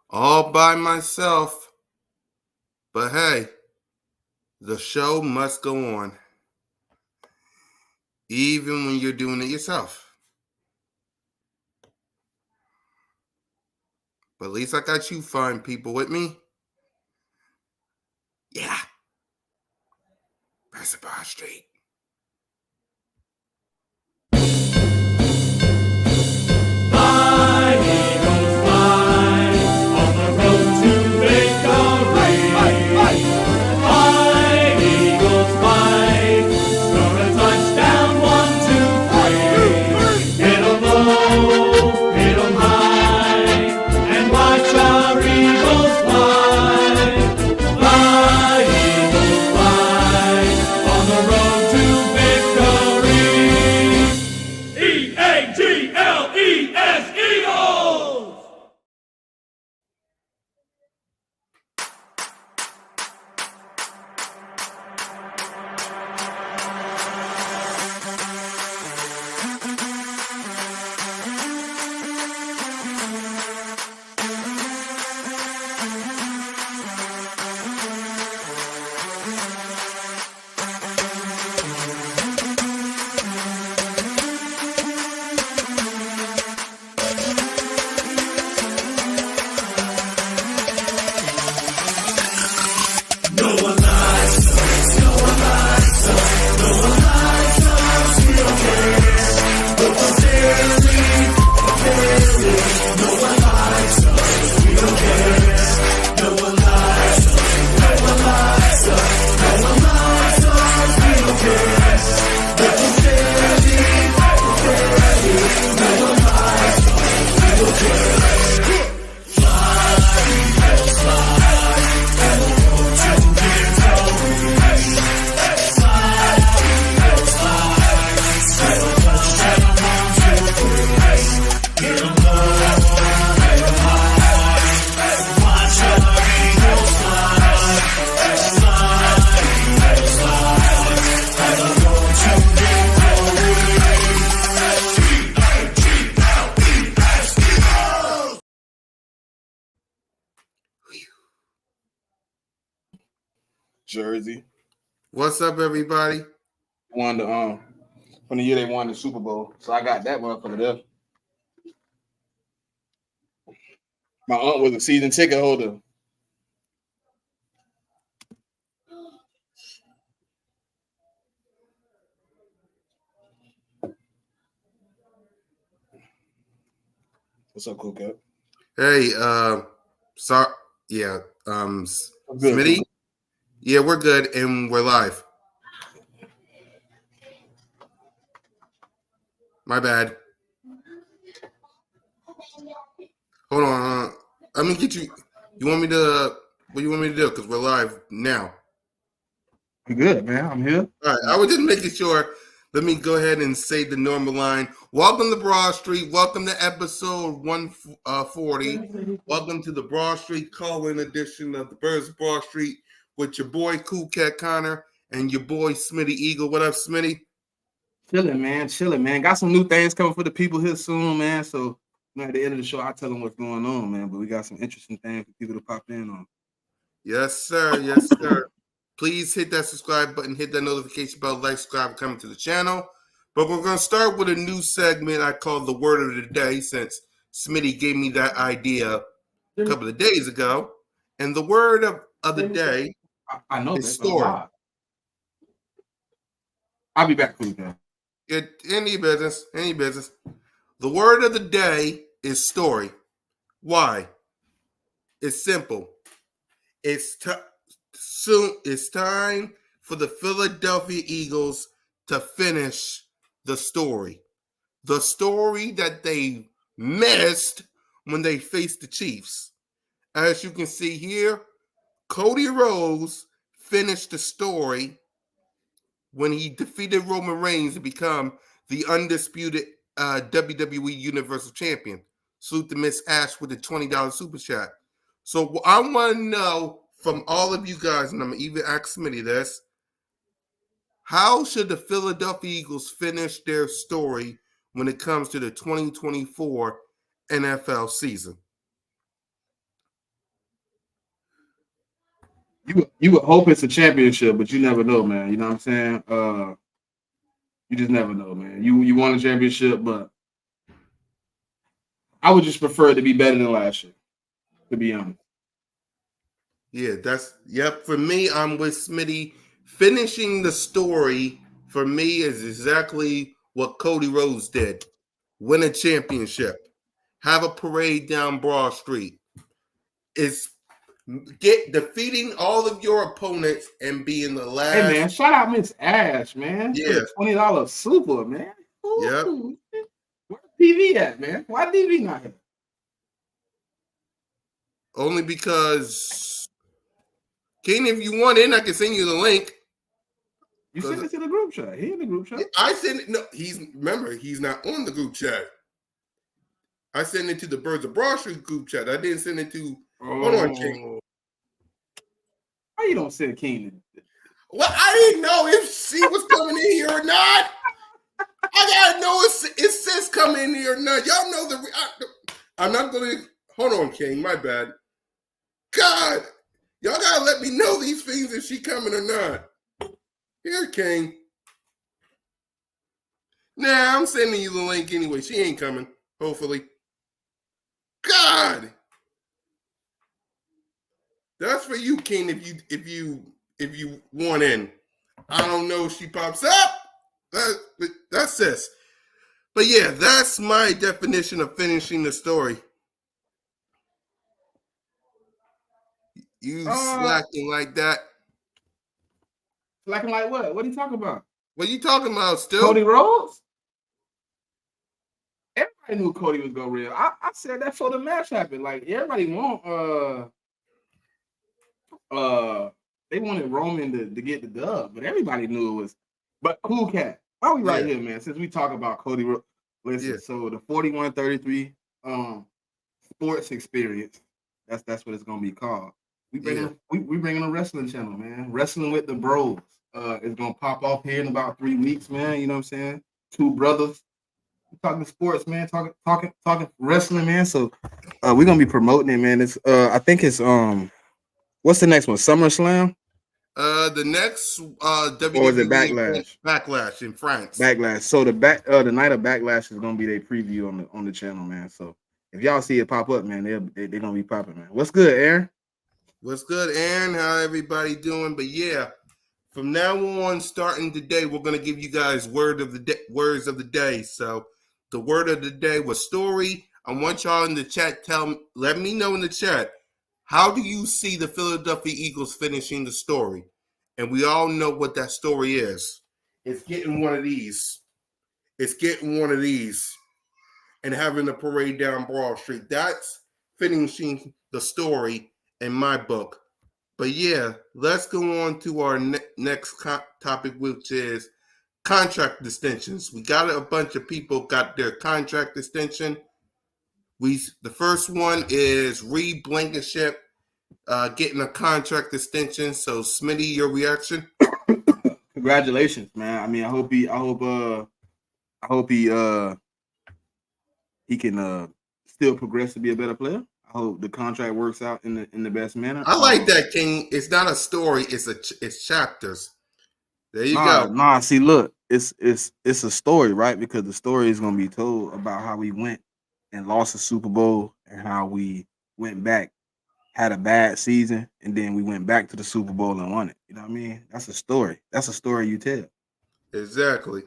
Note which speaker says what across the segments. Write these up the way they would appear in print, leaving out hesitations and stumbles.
Speaker 1: all by myself. But hey, the show must go on, even when you're doing it yourself. But at least I got you fine people with me. Yeah. Press the bar straight.
Speaker 2: Fly, Eagles, fly, on the road to victory. Fly, Eagles, fly, score a touchdown, 1, 2, 3. Hit 'em low, hit 'em high, and watch our Eagles fly. Fly, Eagles, fly, on the road to victory. E-A-G-L-E-S, Eagles!
Speaker 3: Jersey.
Speaker 1: What's up, everybody?
Speaker 3: Won the from the year they won the Super Bowl. So I got that motherfucker there. My aunt was a season ticket holder. What's up, Cool Cat?
Speaker 1: Hey, sorry, yeah,
Speaker 3: Good,
Speaker 1: Smitty.
Speaker 3: man.
Speaker 1: Yeah, we're good and we're live. My bad. Hold on. Let me get you. You want me to? What do you want me to do? Because we're live now.
Speaker 3: I'm good, man. I'm here.
Speaker 1: All right. I was just making sure. Let me go ahead and say the normal line. Welcome to Broad Street. Welcome to episode 140. Welcome to the Broad Street call-in edition of the Birds of Broad Street with your boy Cool Cat Connor and your boy Smitty Eagle. What up, Smitty?
Speaker 3: Chilling, man. Got some new things coming for the people here soon, man. So at the end of the show, I'll tell them what's going on, man. But we got some interesting things for people to pop in on.
Speaker 1: Yes, sir. Yes, sir. Please hit that subscribe button, hit that notification bell, like, subscribe, coming to the channel. But we're going to start with a new segment I call the Word of the Day, since Smitty gave me that idea a couple of days ago. And the word of the day
Speaker 3: I know
Speaker 1: is story.
Speaker 3: I'll be back, Cool Cat.
Speaker 1: Any business. The word of the day is story. Why? It's simple. It's time for the Philadelphia Eagles to finish the story. The story that they missed when they faced the Chiefs. As you can see here, Cody Rhodes finished the story when he defeated Roman Reigns to become the undisputed WWE Universal Champion. Salute to Miss Ash with the $20 super chat. So I want to know from all of you guys, and I'm going to even ask Smitty this, how should the Philadelphia Eagles finish their story when it comes to the 2024 NFL season?
Speaker 3: You would hope it's a championship, but you never know, man. You know what I'm saying? You just never know, man. You won a championship, but I would just prefer it to be better than last year, to be honest.
Speaker 1: Yeah, yep. For me, I'm with Smitty. Finishing the story for me is exactly what Cody Rhodes did. Win a championship. Have a parade down Broad Street. It's get defeating all of your opponents and being the
Speaker 3: Hey man,
Speaker 1: last.
Speaker 3: shout out Miss Ash, man, for
Speaker 1: Yeah.
Speaker 3: the $20 super, man.
Speaker 1: Yep.
Speaker 3: Ooh, where's TV at, man? Why TV not here?
Speaker 1: Only because King, if you want in, I can send you the link.
Speaker 3: You sent it to the group chat. He in the group chat.
Speaker 1: I sent it. No, he's not on the group chat. I sent it to the Birds of Broad Street group chat. I didn't send it to. Hold on, King.
Speaker 3: Why you don't send King?
Speaker 1: Well, I didn't know if she was coming in here or not. I gotta know if sis coming in here or not. Y'all know I'm not gonna. Hold on, King. My bad. God, y'all gotta let me know these things if she coming or not. Here, King. Nah, I'm sending you the link anyway. She ain't coming. Hopefully. God. That's for you, King. If you want in, I don't know if she pops up. That's sis. But yeah, that's my definition of finishing the story. You slacking like that.
Speaker 3: Slacking like what? What are you talking about?
Speaker 1: What are you talking about, still?
Speaker 3: Cody Rhodes? Everybody knew Cody was going real. I said that before the match happened. Like everybody they wanted Roman to get the dub, but everybody knew it was. But cool cat. Why are we right here, man? Since we talk about Cody Rhodes, listen. So the 4133 sports experience. That's what it's gonna be called. We bringing a wrestling channel, man. Wrestling with the Bros. It's gonna pop off here in about 3 weeks, man. You know what I'm saying? Two brothers. We're talking sports, man. Talking wrestling, man. So we're gonna be promoting it, man. It's I think it's what's the next one? SummerSlam?
Speaker 1: The next WWE
Speaker 3: or is it Backlash?
Speaker 1: Backlash in France.
Speaker 3: Backlash. So the night of Backlash is gonna be their preview on the channel, man. So if y'all see it pop up, man, they're gonna be popping, man. What's good, Aaron?
Speaker 1: What's good, Aaron? How everybody doing? But yeah, from now on, starting today, we're gonna give you guys words of the day. So the word of the day was story. I want y'all in the chat. Let me know in the chat. How do you see the Philadelphia Eagles finishing the story? And we all know what that story is. It's getting one of these. It's getting one of these and having a parade down Broad Street. That's finishing the story in my book. But yeah, let's go on to our next topic, which is contract extensions. We got a bunch of people got their contract extension. The first one is Reed Blankenship getting a contract extension. So Smitty, your reaction?
Speaker 3: Congratulations, man. I mean, I hope he can still progress to be a better player. I hope the contract works out in the best manner.
Speaker 1: I like that, King. It's not a story; it's chapters. There you go.
Speaker 3: Nah. See, look, it's a story, right? Because the story is gonna be told about how we went and lost the Super Bowl and how we went back, had a bad season, and then we went back to the Super Bowl and won it. You know what I mean? That's a story. That's a story you tell.
Speaker 1: Exactly.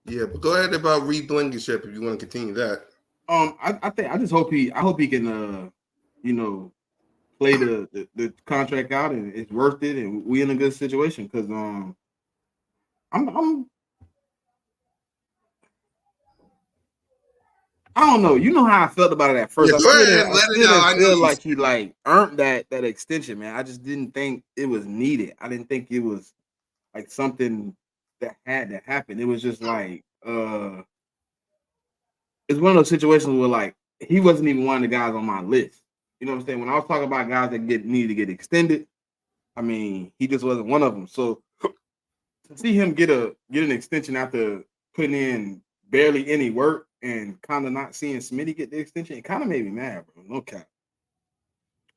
Speaker 1: Yeah, but go ahead about Reed Blankenship if you want to continue that.
Speaker 3: I just hope he can play the contract out and it's worth it and we in a good situation because I don't know. You know how I felt about it at first.
Speaker 1: Yeah,
Speaker 3: I still didn't feel like he earned that extension, man. I just didn't think it was needed. I didn't think it was like something that had to happen. It was just like it's one of those situations where like he wasn't even one of the guys on my list. You know what I'm saying? When I was talking about guys that need to get extended, I mean, he just wasn't one of them. So to see him get an extension after putting in barely any work and kind of not seeing Smitty get the extension, it kind of made me mad, bro. No cap.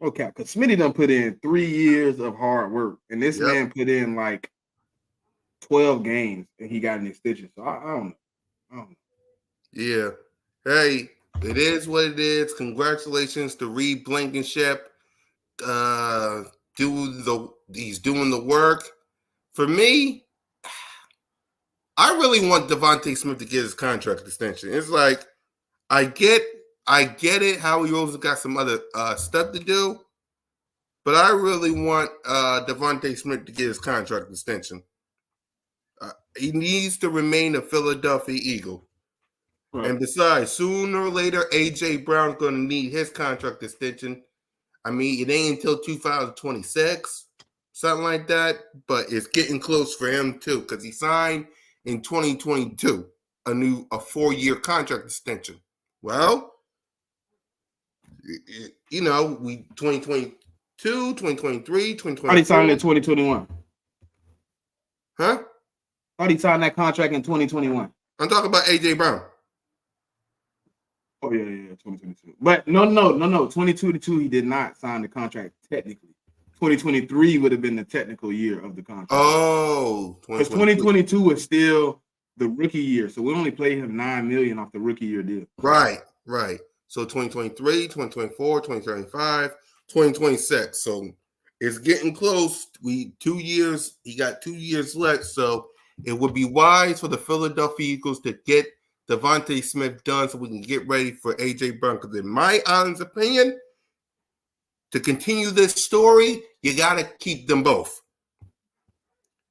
Speaker 3: Okay, because Smitty done put in 3 years of hard work, and this
Speaker 1: Yep.
Speaker 3: man put in like 12 games, and he got an extension. So I don't know. I don't know.
Speaker 1: Yeah. Hey, it is what it is. Congratulations to Reed Blankenship. He's doing the work. For me, I really want Devontae Smith to get his contract extension. It's like I get it. Howie Rose's got some other stuff to do, but I really want Devontae Smith to get his contract extension. He needs to remain a Philadelphia Eagle.
Speaker 3: Right.
Speaker 1: And besides, sooner or later, AJ Brown's going to need his contract extension. I mean, it ain't until 2026, something like that, but it's getting close for him too because he signed in 2022 a 4-year contract extension. Well, you know, we 2022, 2023, 2024.
Speaker 3: Thought he signed in 2021.
Speaker 1: Huh?
Speaker 3: Thought he signed that contract in 2021.
Speaker 1: I'm talking about AJ Brown.
Speaker 3: Oh, yeah, 2022. But no. 2022, he did not sign the contract technically. 2023 would have been the technical year of the contract.
Speaker 1: Oh,
Speaker 3: because 2022 was still the rookie year. So we only paid him $9 million off the rookie year deal.
Speaker 1: Right. So 2023, 2024, 2025, 2026. So it's getting close. He got 2 years left. So it would be wise for the Philadelphia Eagles to get Devontae Smith done so we can get ready for AJ Brown. Because in my honest opinion, to continue this story, you got to keep them both.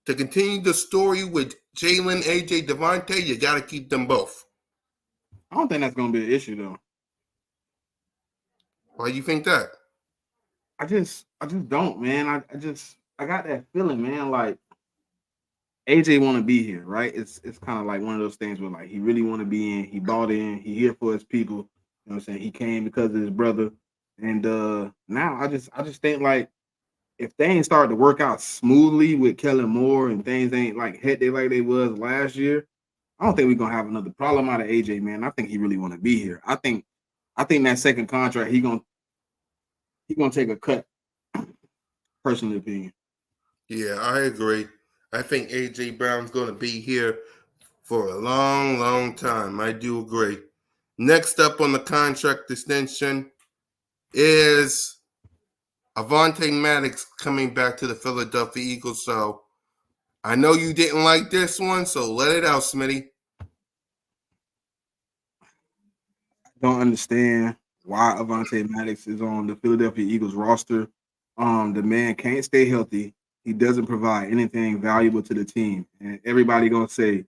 Speaker 1: To continue the story with Jalen, AJ, Devontae, you got to keep them both.
Speaker 3: I don't think that's going to be an issue, though.
Speaker 1: Why do you think that?
Speaker 3: I just don't, man. I got that feeling, man. Like AJ want to be here, right? It's kind of like one of those things where like he really want to be in. He bought in. He here for his people. You know what I'm saying? He came because of his brother. And now I just think like if they ain't started to work out smoothly with Kellen Moore and things ain't like hectic like they was last year, I don't think we're gonna have another problem out of AJ, man. I think he really want to be here. I think that second contract he gonna take a cut. Personal opinion.
Speaker 1: Yeah, I agree. I think AJ Brown's going to be here for a long, long time. I do agree. Next up on the contract extension is Avonte Maddox coming back to the Philadelphia Eagles. So I know you didn't like this one, so let it out, Smitty.
Speaker 3: I don't understand why Avonte Maddox is on the Philadelphia Eagles roster. The man can't stay healthy. He doesn't provide anything valuable to the team. And everybody gonna say,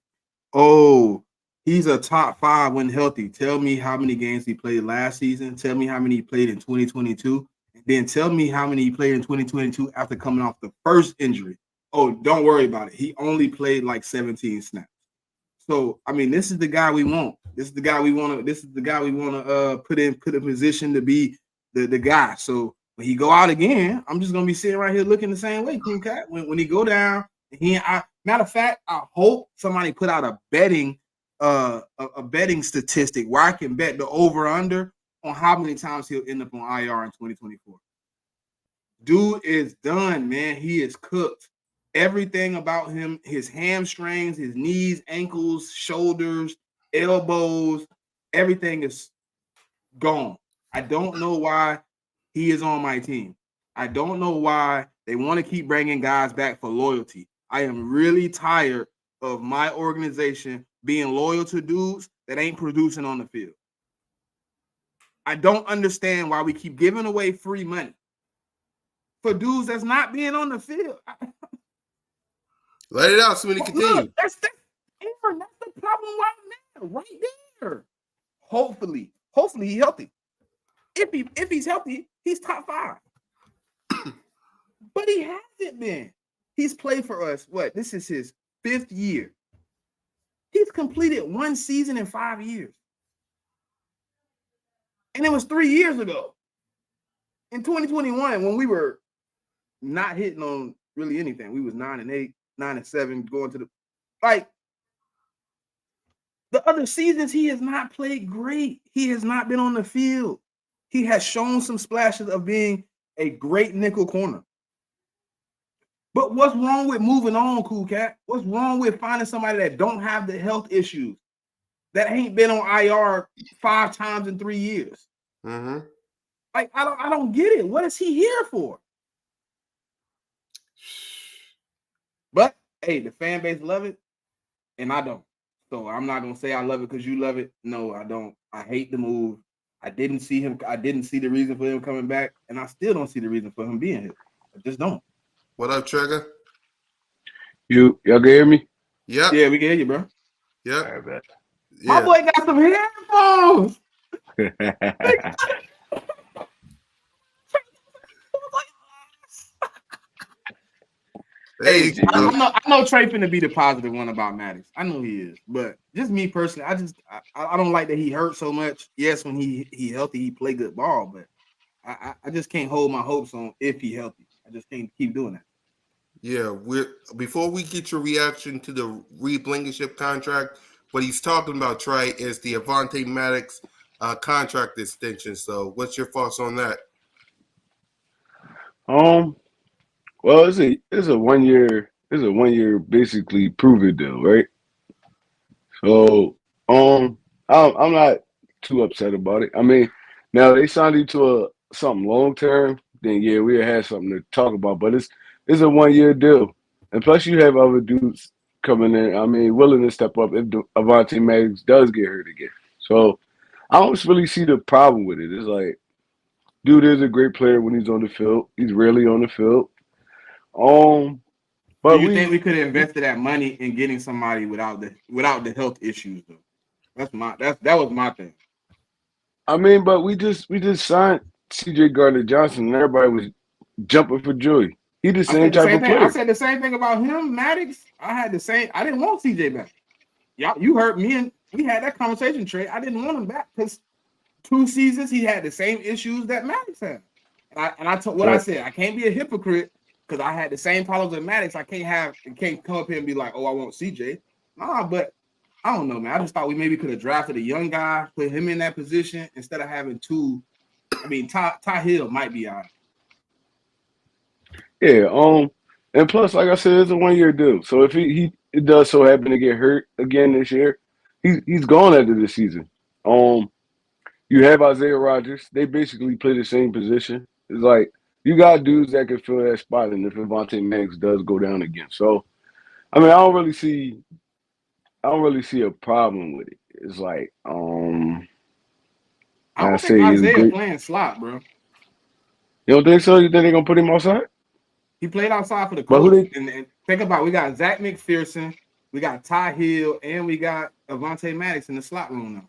Speaker 3: oh, he's a top 5 when healthy. Tell me how many games he played last season. Tell me how many he played in 2022. And then tell me how many he played in 2022 after coming off the first injury. Oh, don't worry about it. He only played like 17 snaps. So, I mean, this is the guy we want. This is the guy we want to put in position to be the guy. So when he go out again, I'm just gonna be sitting right here looking the same way, Cool Cat. When he go down, matter of fact, I hope somebody put out a betting statistic where I can bet the over under on how many times he'll end up on IR in 2024. Dude is done, man. He is cooked. Everything about him, his hamstrings, his knees, ankles, shoulders, elbows, everything is gone. I don't know why he is on my team. I don't know why they want to keep bringing guys back for loyalty. I am really tired of my organization being loyal to dudes that ain't producing on the field. I don't understand why we keep giving away free money for dudes that's not being on the field.
Speaker 1: Let it out, Smitty. Continue.
Speaker 3: Look, that's the problem right there. Hopefully he's healthy. If he's healthy, he's top 5. But he hasn't been. He's played for us. What? This is his 5th year. He's completed 1 season in 5 years. And it was 3 years ago. In 2021, when we were not hitting on really anything, we was 9-8, 9-7, going to the the other seasons, he has not played great. He has not been on the field. He has shown some splashes of being a great nickel corner. But what's wrong with moving on, Cool Cat? What's wrong with finding somebody that don't have the health issues, that ain't been on IR 5 times in 3 years?
Speaker 1: Mm-hmm.
Speaker 3: Like, I don't get it. What is he here for? But hey, the fan base love it, and I don't. So I'm not gonna say I love it because you love it. No, I don't. I hate the move. I didn't see him. I didn't see the reason for him coming back, and I still don't see the reason for him being here. I just don't.
Speaker 1: What up, Trigger?
Speaker 4: Y'all can hear me?
Speaker 1: Yep.
Speaker 3: Yeah, we can hear you, bro.
Speaker 1: Yep.
Speaker 4: All right,
Speaker 3: My boy got some headphones.
Speaker 4: bet.
Speaker 1: Hey,
Speaker 3: I know Trey finna be the positive one about Maddox. I know he is, but just me personally, I don't like that he hurt so much. Yes, when he healthy, he play good ball, but I just can't hold my hopes on if he healthy. I just can't keep doing that.
Speaker 1: yeah, before we get your reaction to the Reed Blankenship contract, what he's talking about, Trey, is the Avonte Maddox contract extension. So, what's your thoughts on that?
Speaker 4: Well, it's a 1 year basically prove it deal, right? So, I'm not too upset about it. I mean, now they signed you to something long term, then yeah, we had something to talk about. But it's a 1 year deal, and plus you have other dudes coming in. I mean, willing to step up if Avonte Maddox does get hurt again. So I don't really see the problem with it. It's like, dude is a great player when he's on the field. He's rarely on the field. Um,
Speaker 3: Do
Speaker 4: but
Speaker 3: you think we could have invested that money in getting somebody without the health issues though? That was my thing.
Speaker 4: I mean, but we just signed C.J. Gardner Johnson, and everybody was jumping for joy. He the
Speaker 3: I
Speaker 4: same
Speaker 3: said the
Speaker 4: type
Speaker 3: same
Speaker 4: of
Speaker 3: thing. I
Speaker 4: player.
Speaker 3: said the same thing about him, Maddox. I had the same. I didn't want CJ back. Y'all, you heard me and we had that conversation, Trey. I didn't want him back because 2 seasons he had the same issues that Maddox had. And I told what I
Speaker 4: Right.
Speaker 3: said. I can't be a hypocrite because I had the same problems with Maddox. I can't come up here and be like, oh, I want CJ. Nah, but I don't know, man. I just thought we maybe could have drafted a young guy, put him in that position instead of having two. I mean, Ty Hill might be out.
Speaker 4: Yeah. And plus, like I said, it's a 1 year deal. So if he it does so happen to get hurt again this year, he's gone after this season. Um, you have Isaiah Rodgers. They basically play the same position. It's like you got dudes that can fill that spot, and if Avonte Maddox does go down again, so I mean, I don't really see a problem with it. It's like,
Speaker 3: I
Speaker 4: I
Speaker 3: don't think
Speaker 4: say it's
Speaker 3: Isaiah
Speaker 4: great.
Speaker 3: playing slot, bro.
Speaker 4: You don't think so? You think they're gonna put him outside?
Speaker 3: He played outside for the
Speaker 4: But who
Speaker 3: Colts.
Speaker 4: they?
Speaker 3: And think about it, we got Zach McPherson, we got Ty Hill, and we got Avonte Maddox in the slot room now.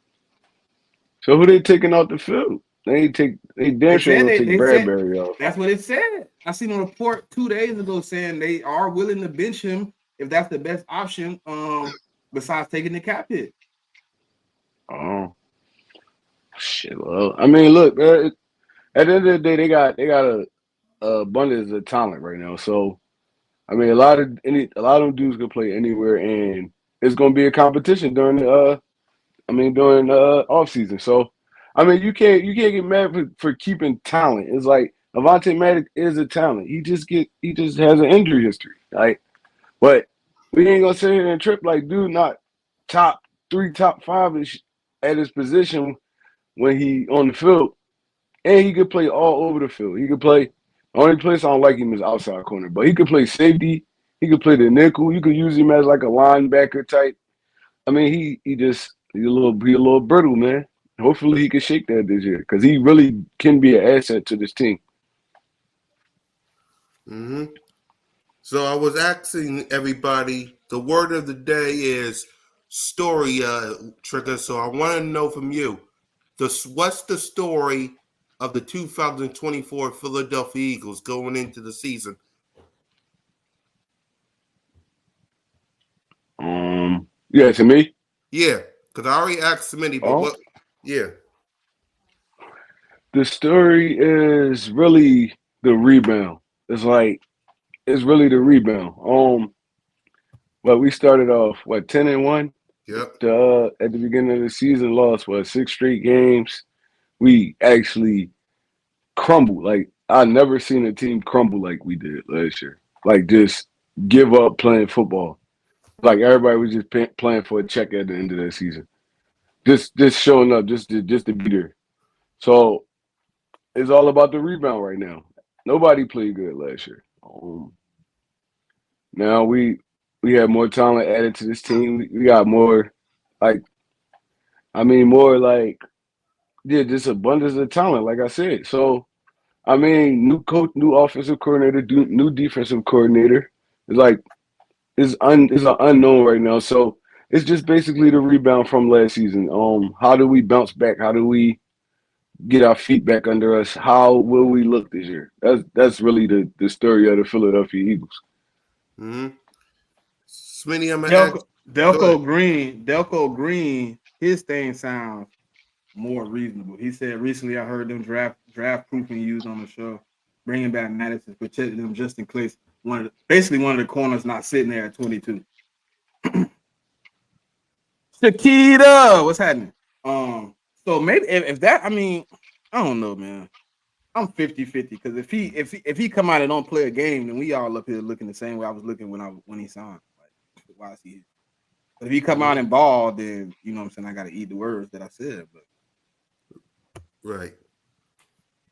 Speaker 4: So who they taking off the field? They ain't take. They damn
Speaker 3: They
Speaker 4: sure ain't
Speaker 3: said
Speaker 4: gonna take
Speaker 3: they said
Speaker 4: Bradbury off.
Speaker 3: that's what it said. I seen a report 2 days ago saying they are willing to bench him if that's the best option. Besides taking the cap hit.
Speaker 4: Oh shit. Well, I mean, look. At the end of the day, they got a abundance of talent right now. So I mean, a lot of them dudes can play anywhere, and it's gonna be a competition during the during the off season. So, I mean, you can't get mad for keeping talent. It's like Avonte Maddox is a talent. He just has an injury history. Like, but we ain't gonna sit here and trip like dude not top three, top five ish at his position when he on the field, and he could play all over the field. He could play. The only place I don't like him is outside corner, but he could play safety. He could play the nickel. You could use him as like a linebacker type. I mean, he's a little brittle, man. Hopefully, he can shake that this year because he really can be an asset to this team.
Speaker 1: Mm-hmm. So I was asking everybody. The word of the day is story, Trigger. So I want to know from you, what's the story of the 2024 Philadelphia Eagles going into the season?
Speaker 4: Yeah, to me.
Speaker 1: Yeah, because I already asked many, but
Speaker 4: Oh,
Speaker 1: what? Yeah.
Speaker 4: the story is really the rebound. It's like it's really the rebound. But we started off 10-1.
Speaker 1: Yep.
Speaker 4: At the beginning of the season, lost 6 straight games. We actually crumbled. Like I never seen a team crumble like we did last year. Like just give up playing football. Like everybody was just playing for a check at the end of that season. Just showing up, just to be there. So it's all about the rebound right now. Nobody played good last year. Now we have more talent added to this team. We got more, like more like just abundance of talent. Like I said, so new coach, new offensive coordinator, new defensive coordinator. It's like it's an unknown right now. So it's just basically the rebound from last season. How do we bounce back? How do we get our feet back under us? How will we look this year? That's really the story of the Philadelphia Eagles.
Speaker 1: Mm-hmm. Smitty, I'm gonna ask.
Speaker 3: Delco Green, his thing sounds more reasonable. He said recently I heard them draft proofing used on the show, bringing back Madison, protecting them just in case basically one of the corners not sitting there at 22. Shakita, what's happening? So maybe if that, I don't know, man. I'm 50-50 because if he come out and don't play a game, then we all up here looking the same way I was looking when he signed. Like, why is he here? But if he come out and ball, then you know what I'm saying, I gotta eat the words that I said. But
Speaker 1: right.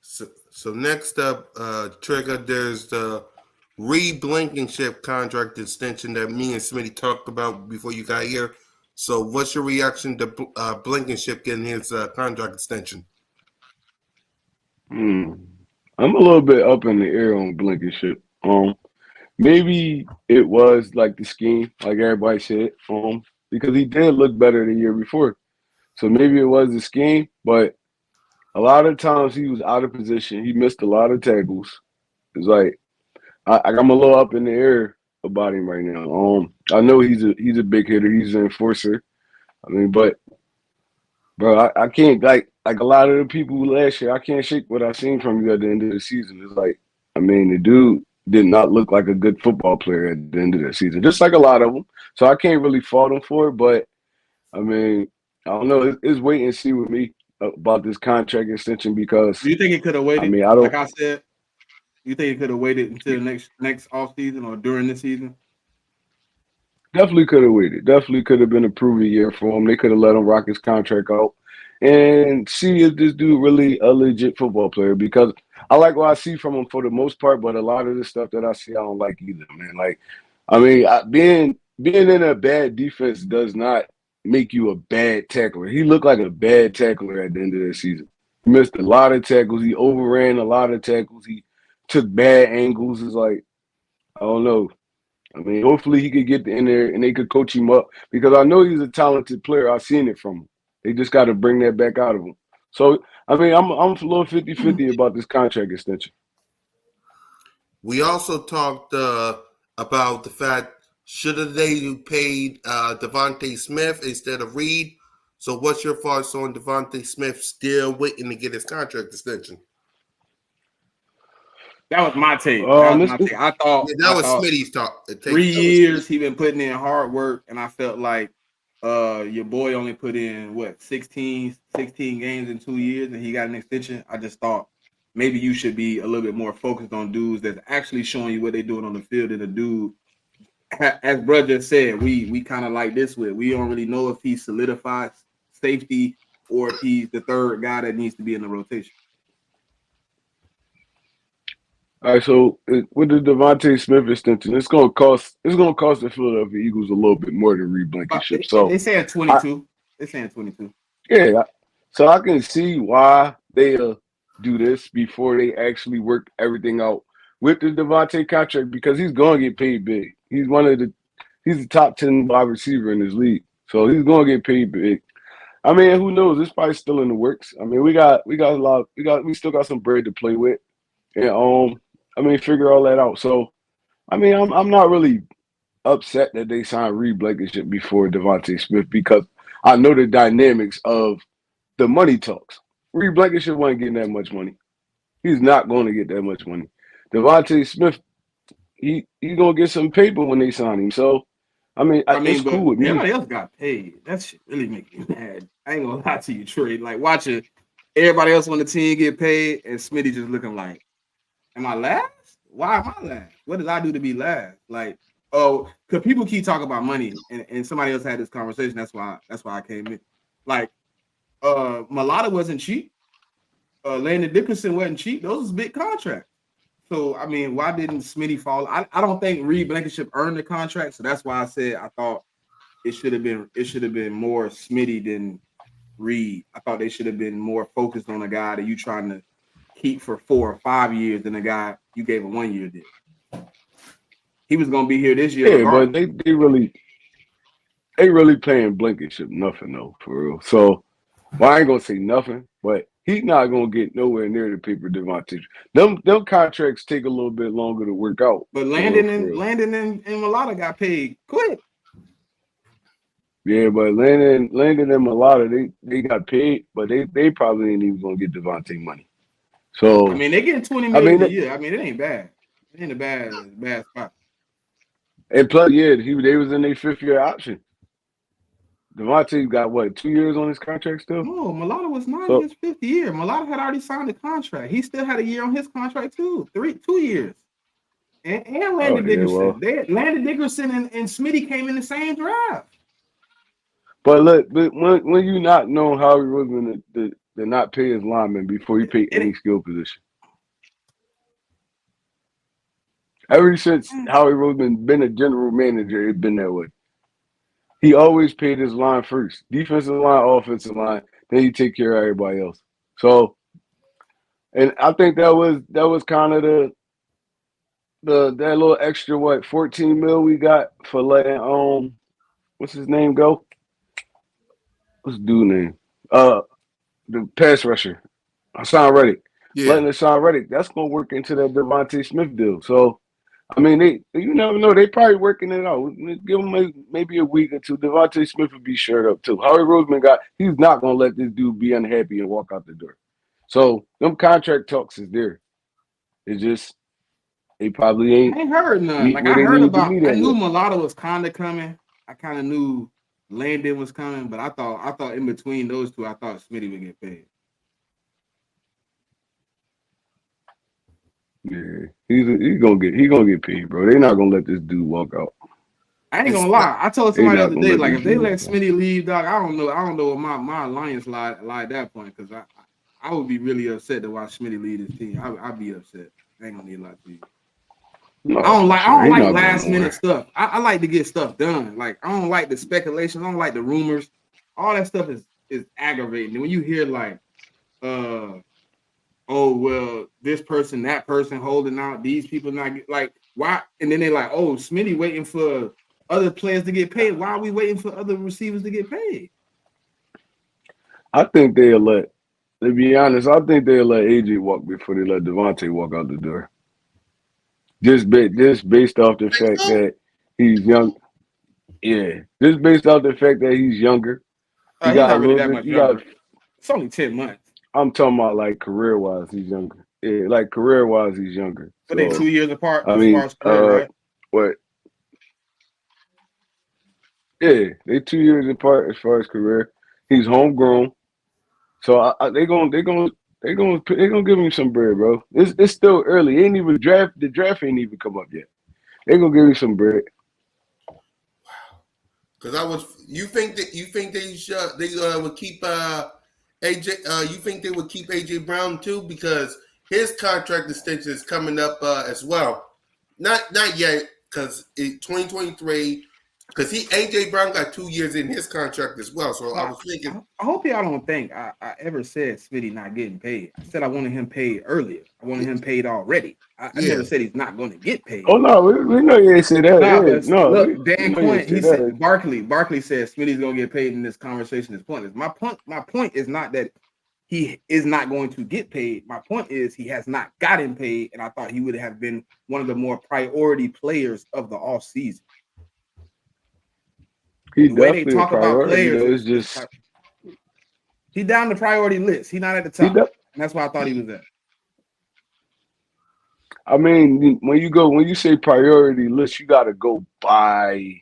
Speaker 1: So next up, Trigger, there's the Reed Blankenship contract extension that me and Smitty talked about before you got here. So what's your reaction to Blankenship getting his contract extension?
Speaker 4: I'm a little bit up in the air on Blankenship. Maybe it was like the scheme, like everybody said, because he did look better the year before. So maybe it was the scheme, but a lot of times he was out of position. He missed a lot of tackles. It's like I'm a little up in the air about him right now. I know he's a big hitter. He's an enforcer. But bro, I can't like a lot of the people last year. I can't shake what I seen from you at the end of the season. It's like, the dude did not look like a good football player at the end of the season, just like a lot of them. So I can't really fault him for it. But I don't know. It's wait and see with me about this contract extension because
Speaker 3: do you think he could have waited?
Speaker 4: I don't.
Speaker 3: Like I said, you think he could have waited until next off season or during the season?
Speaker 4: Definitely could have waited. Definitely could have been a proven year for him. They could have let him rock his contract out and see if this dude really a legit football player. Because I like what I see from him for the most part, but a lot of the stuff that I see, I don't like either, man. Like, being in a bad defense does not make you a bad tackler. He looked like a bad tackler at the end of the season. He missed a lot of tackles. He overran a lot of tackles. He took bad angles. It's like, I don't know. Hopefully he could get in there and they could coach him up because I know he's a talented player. I've seen it from him. They just got to bring that back out of him. So, I'm a little 50-50 about this contract extension.
Speaker 1: We also talked about the fact should have they paid Devontae Smith instead of Reed. So what's your thoughts on Devontae Smith still waiting to get his contract extension?
Speaker 3: That was my take. I thought
Speaker 1: that was Smitty's talk.
Speaker 3: 3 years he been putting in hard work, and I felt like your boy only put in 16 games in 2 years, and he got an extension. I just thought maybe you should be a little bit more focused on dudes that's actually showing you what they're doing on the field. And a dude, as Bro just said, we kind of like this with. We don't really know if he solidifies safety or if he's the third guy that needs to be in the rotation.
Speaker 4: All right, so with the Devontae Smith extension, it's gonna cost the Philadelphia Eagles a little bit more than Reed Blankenship. So
Speaker 3: they saying 22. They're saying 22.
Speaker 4: Yeah, so I can see why they do this before they actually work everything out with the Devontae contract because he's gonna get paid big. He's the top 10 wide receiver in this league, so he's gonna get paid big. Who knows? It's probably still in the works. We still got some bread to play with, and figure all that out. So, I'm not really upset that they signed Reed Blankenship before Devontae Smith because I know the dynamics of the money talks. Reed Blankenship wasn't getting that much money. He's not going to get that much money. Devontae Smith, he's going to get some paper when they sign him. So, it's cool with me.
Speaker 3: Everybody else got paid. That shit really make me mad. I ain't going to lie to you, Trey. Like, watching everybody else on the team get paid and Smitty just looking like, Am I last? Why am I last? What did I do to be last? Like, oh, because people keep talking about money, and somebody else had this conversation. That's why I came in. Like, Mulata wasn't cheap. Landon Dickerson wasn't cheap. Those was big contracts. So I mean, why didn't Smitty fall? I don't think Reed Blankenship earned the contract. So that's why I said I thought it should have been more Smitty than Reed. I thought they should have been more focused on a guy that you trying to keep for 4 or 5 years than a guy you gave a 1 year deal. He was gonna be here this year.
Speaker 4: Yeah, but
Speaker 3: regardless.
Speaker 4: they really paying Blankenship nothing though, for real. So well, I ain't gonna say nothing, but he's not gonna get nowhere near the paper Devontae. Them contracts take a little bit longer to work out.
Speaker 3: But
Speaker 4: For
Speaker 3: Landon and Mulata got paid quick.
Speaker 4: yeah, but Landon and Mulata, they got paid, but they probably ain't even gonna get Devontae money. So
Speaker 3: I mean, they getting 20
Speaker 4: I
Speaker 3: million
Speaker 4: mean,
Speaker 3: a year. I mean, it ain't bad. It ain't a bad spot.
Speaker 4: and plus, yeah, they was in their 5th-year option. Devontae got what, 2 years on his contract still?
Speaker 3: No, Mulata was not in
Speaker 4: So
Speaker 3: his 5th year. Mulata had already signed the contract. He still had a year on his contract too. 2 years. And
Speaker 4: oh
Speaker 3: Landon
Speaker 4: yeah,
Speaker 3: Dickerson.
Speaker 4: well,
Speaker 3: Landon Dickerson and Smitty came in the same draft.
Speaker 4: but look, but when you not know Howie Roseman to not pay his linemen before he pay
Speaker 3: And
Speaker 4: any skill position. Ever since Howie Roseman been a general manager, it's been that way. He always paid his line first. Defensive line, offensive line, then he take care of everybody else. So and I think that was kind of that little extra 14 mil we got for letting what's his name go? What's the dude name? The pass rusher. Hassan Reddick.
Speaker 1: Yeah.
Speaker 4: Letting Hassan Reddick, that's gonna work into that Devontae Smith deal. So I mean, you never know. They probably working it out. Give them maybe a week or two. Devontae Smith would be shirt up too. Howie Roseman he's not gonna let this dude be unhappy and walk out the door. So them contract talks is there. It's just they probably
Speaker 3: I
Speaker 4: ain't
Speaker 3: ain't heard none.
Speaker 4: meet
Speaker 3: Like
Speaker 4: where
Speaker 3: I
Speaker 4: they
Speaker 3: heard
Speaker 4: need to
Speaker 3: about,
Speaker 4: meet
Speaker 3: I
Speaker 4: at
Speaker 3: knew
Speaker 4: yet.
Speaker 3: Mulatto was kind of coming. I kind of knew Landon was coming, but I thought in between those two, I thought Smitty would get paid.
Speaker 4: Yeah, he gonna get paid, bro. They're not gonna let this dude walk out.
Speaker 3: I ain't
Speaker 1: It's
Speaker 3: gonna
Speaker 1: not,
Speaker 3: lie. I told
Speaker 4: They
Speaker 3: somebody the
Speaker 4: not
Speaker 3: other
Speaker 4: gonna
Speaker 3: day,
Speaker 4: let
Speaker 3: like
Speaker 4: this
Speaker 3: if they
Speaker 4: dude
Speaker 3: let
Speaker 4: walk out.
Speaker 3: Smitty leave, dog, I don't know what my alliance lie at that point because I would be really upset to watch Smitty lead his team. I'd be upset. I ain't gonna need a lot to you.
Speaker 4: No, for
Speaker 3: I
Speaker 4: sure.
Speaker 3: don't
Speaker 4: He
Speaker 3: like
Speaker 4: not going
Speaker 3: last minute
Speaker 4: nowhere.
Speaker 3: stuff. I like to get stuff done. Like I don't like the speculation. I don't like the rumors. All that stuff is aggravating. And when you hear like, oh well, this person, that person holding out, these people not like why? And then they like, oh, Smitty waiting for other players to get paid. Why are we waiting for other receivers to get paid?
Speaker 4: I think they'll let. To be honest, I think they'll let AJ walk before they let Devontae walk out the door. Just based off the
Speaker 1: think
Speaker 4: fact
Speaker 1: so?
Speaker 4: that he's young. Yeah, just based off the fact that he's younger. He
Speaker 3: He's
Speaker 4: got a
Speaker 3: not really
Speaker 4: little
Speaker 3: that
Speaker 4: bit.
Speaker 3: much younger. It's only 10 months.
Speaker 4: I'm talking about like career wise, he's younger. Yeah, like career wise, he's younger.
Speaker 3: But they
Speaker 4: So
Speaker 3: 2 years apart
Speaker 4: I
Speaker 3: as far
Speaker 4: mean,
Speaker 3: as career, right?
Speaker 4: what? Yeah, they 2 years apart as far as career. He's homegrown. So they gonna give him some bread, bro. It's still early. Ain't even draft. The draft ain't even come up yet. They gonna give him some bread.
Speaker 1: Because you think they would keep AJ? You think they would keep AJ Brown too? Because his contract extension is coming up as well. Not yet, because 2023. Because AJ Brown got 2 years in his contract as well. So I
Speaker 3: Well,
Speaker 1: was thinking,
Speaker 3: I hope y'all don't think I ever said Smitty not getting paid. I said I wanted him paid earlier. I wanted him paid already. I
Speaker 1: yeah,
Speaker 3: never said he's not going to get paid.
Speaker 4: Oh no, we know you ain't say that.
Speaker 3: Nah,
Speaker 4: Yeah,
Speaker 3: but
Speaker 4: no,
Speaker 3: look,
Speaker 4: we
Speaker 3: Dan
Speaker 4: know you ain't
Speaker 3: Quinn,
Speaker 4: say
Speaker 3: he said
Speaker 4: that.
Speaker 3: Barkley said Smitty's gonna get paid in this conversation is pointless. My point is not that he is not going to get paid. My point is he has not gotten paid, and I thought he would have been one of the more priority players of the off season.
Speaker 4: He
Speaker 3: The way they
Speaker 4: definitely a
Speaker 3: talk about
Speaker 4: priority
Speaker 3: players
Speaker 4: though. It's
Speaker 3: is
Speaker 4: just
Speaker 3: he down the priority list. He's not at the
Speaker 4: he.
Speaker 3: top, and that's why I thought he was there.
Speaker 4: I mean, when you say priority list, you got to go by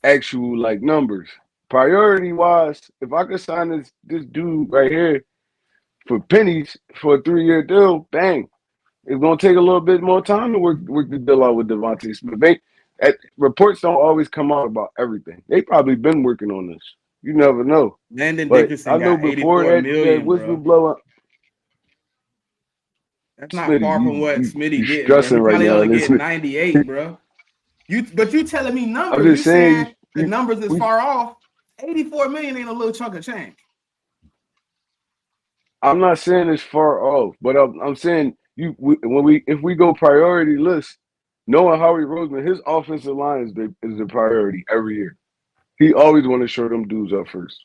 Speaker 4: actual like numbers. Priority wise, if I could sign this dude right here for pennies for a 3-year deal, bang. it's gonna take a little bit more time to work the deal out with Devontae Smith. Reports don't always come out about everything. They probably been working on this. You never know.
Speaker 3: Landon
Speaker 4: But
Speaker 3: Dickerson
Speaker 4: I know
Speaker 3: got
Speaker 4: before
Speaker 3: 84
Speaker 4: that
Speaker 3: million, bro.
Speaker 4: whistleblower,
Speaker 3: That's not
Speaker 4: Smitty,
Speaker 3: far from what
Speaker 4: you
Speaker 3: Smitty getting, bro.
Speaker 4: stressing
Speaker 3: He
Speaker 4: right
Speaker 3: probably
Speaker 4: now.
Speaker 3: only
Speaker 4: Listen,
Speaker 3: getting 98, bro. But you telling me
Speaker 4: I'm
Speaker 3: numbers?
Speaker 4: just
Speaker 3: You
Speaker 4: saying
Speaker 3: saying the numbers is far off? 84 million ain't a little chunk of change.
Speaker 4: I'm not saying it's far off, but I'm saying if we go priority list, knowing Howie Roseman, his offensive line is the priority every year. He always want to show them dudes up first.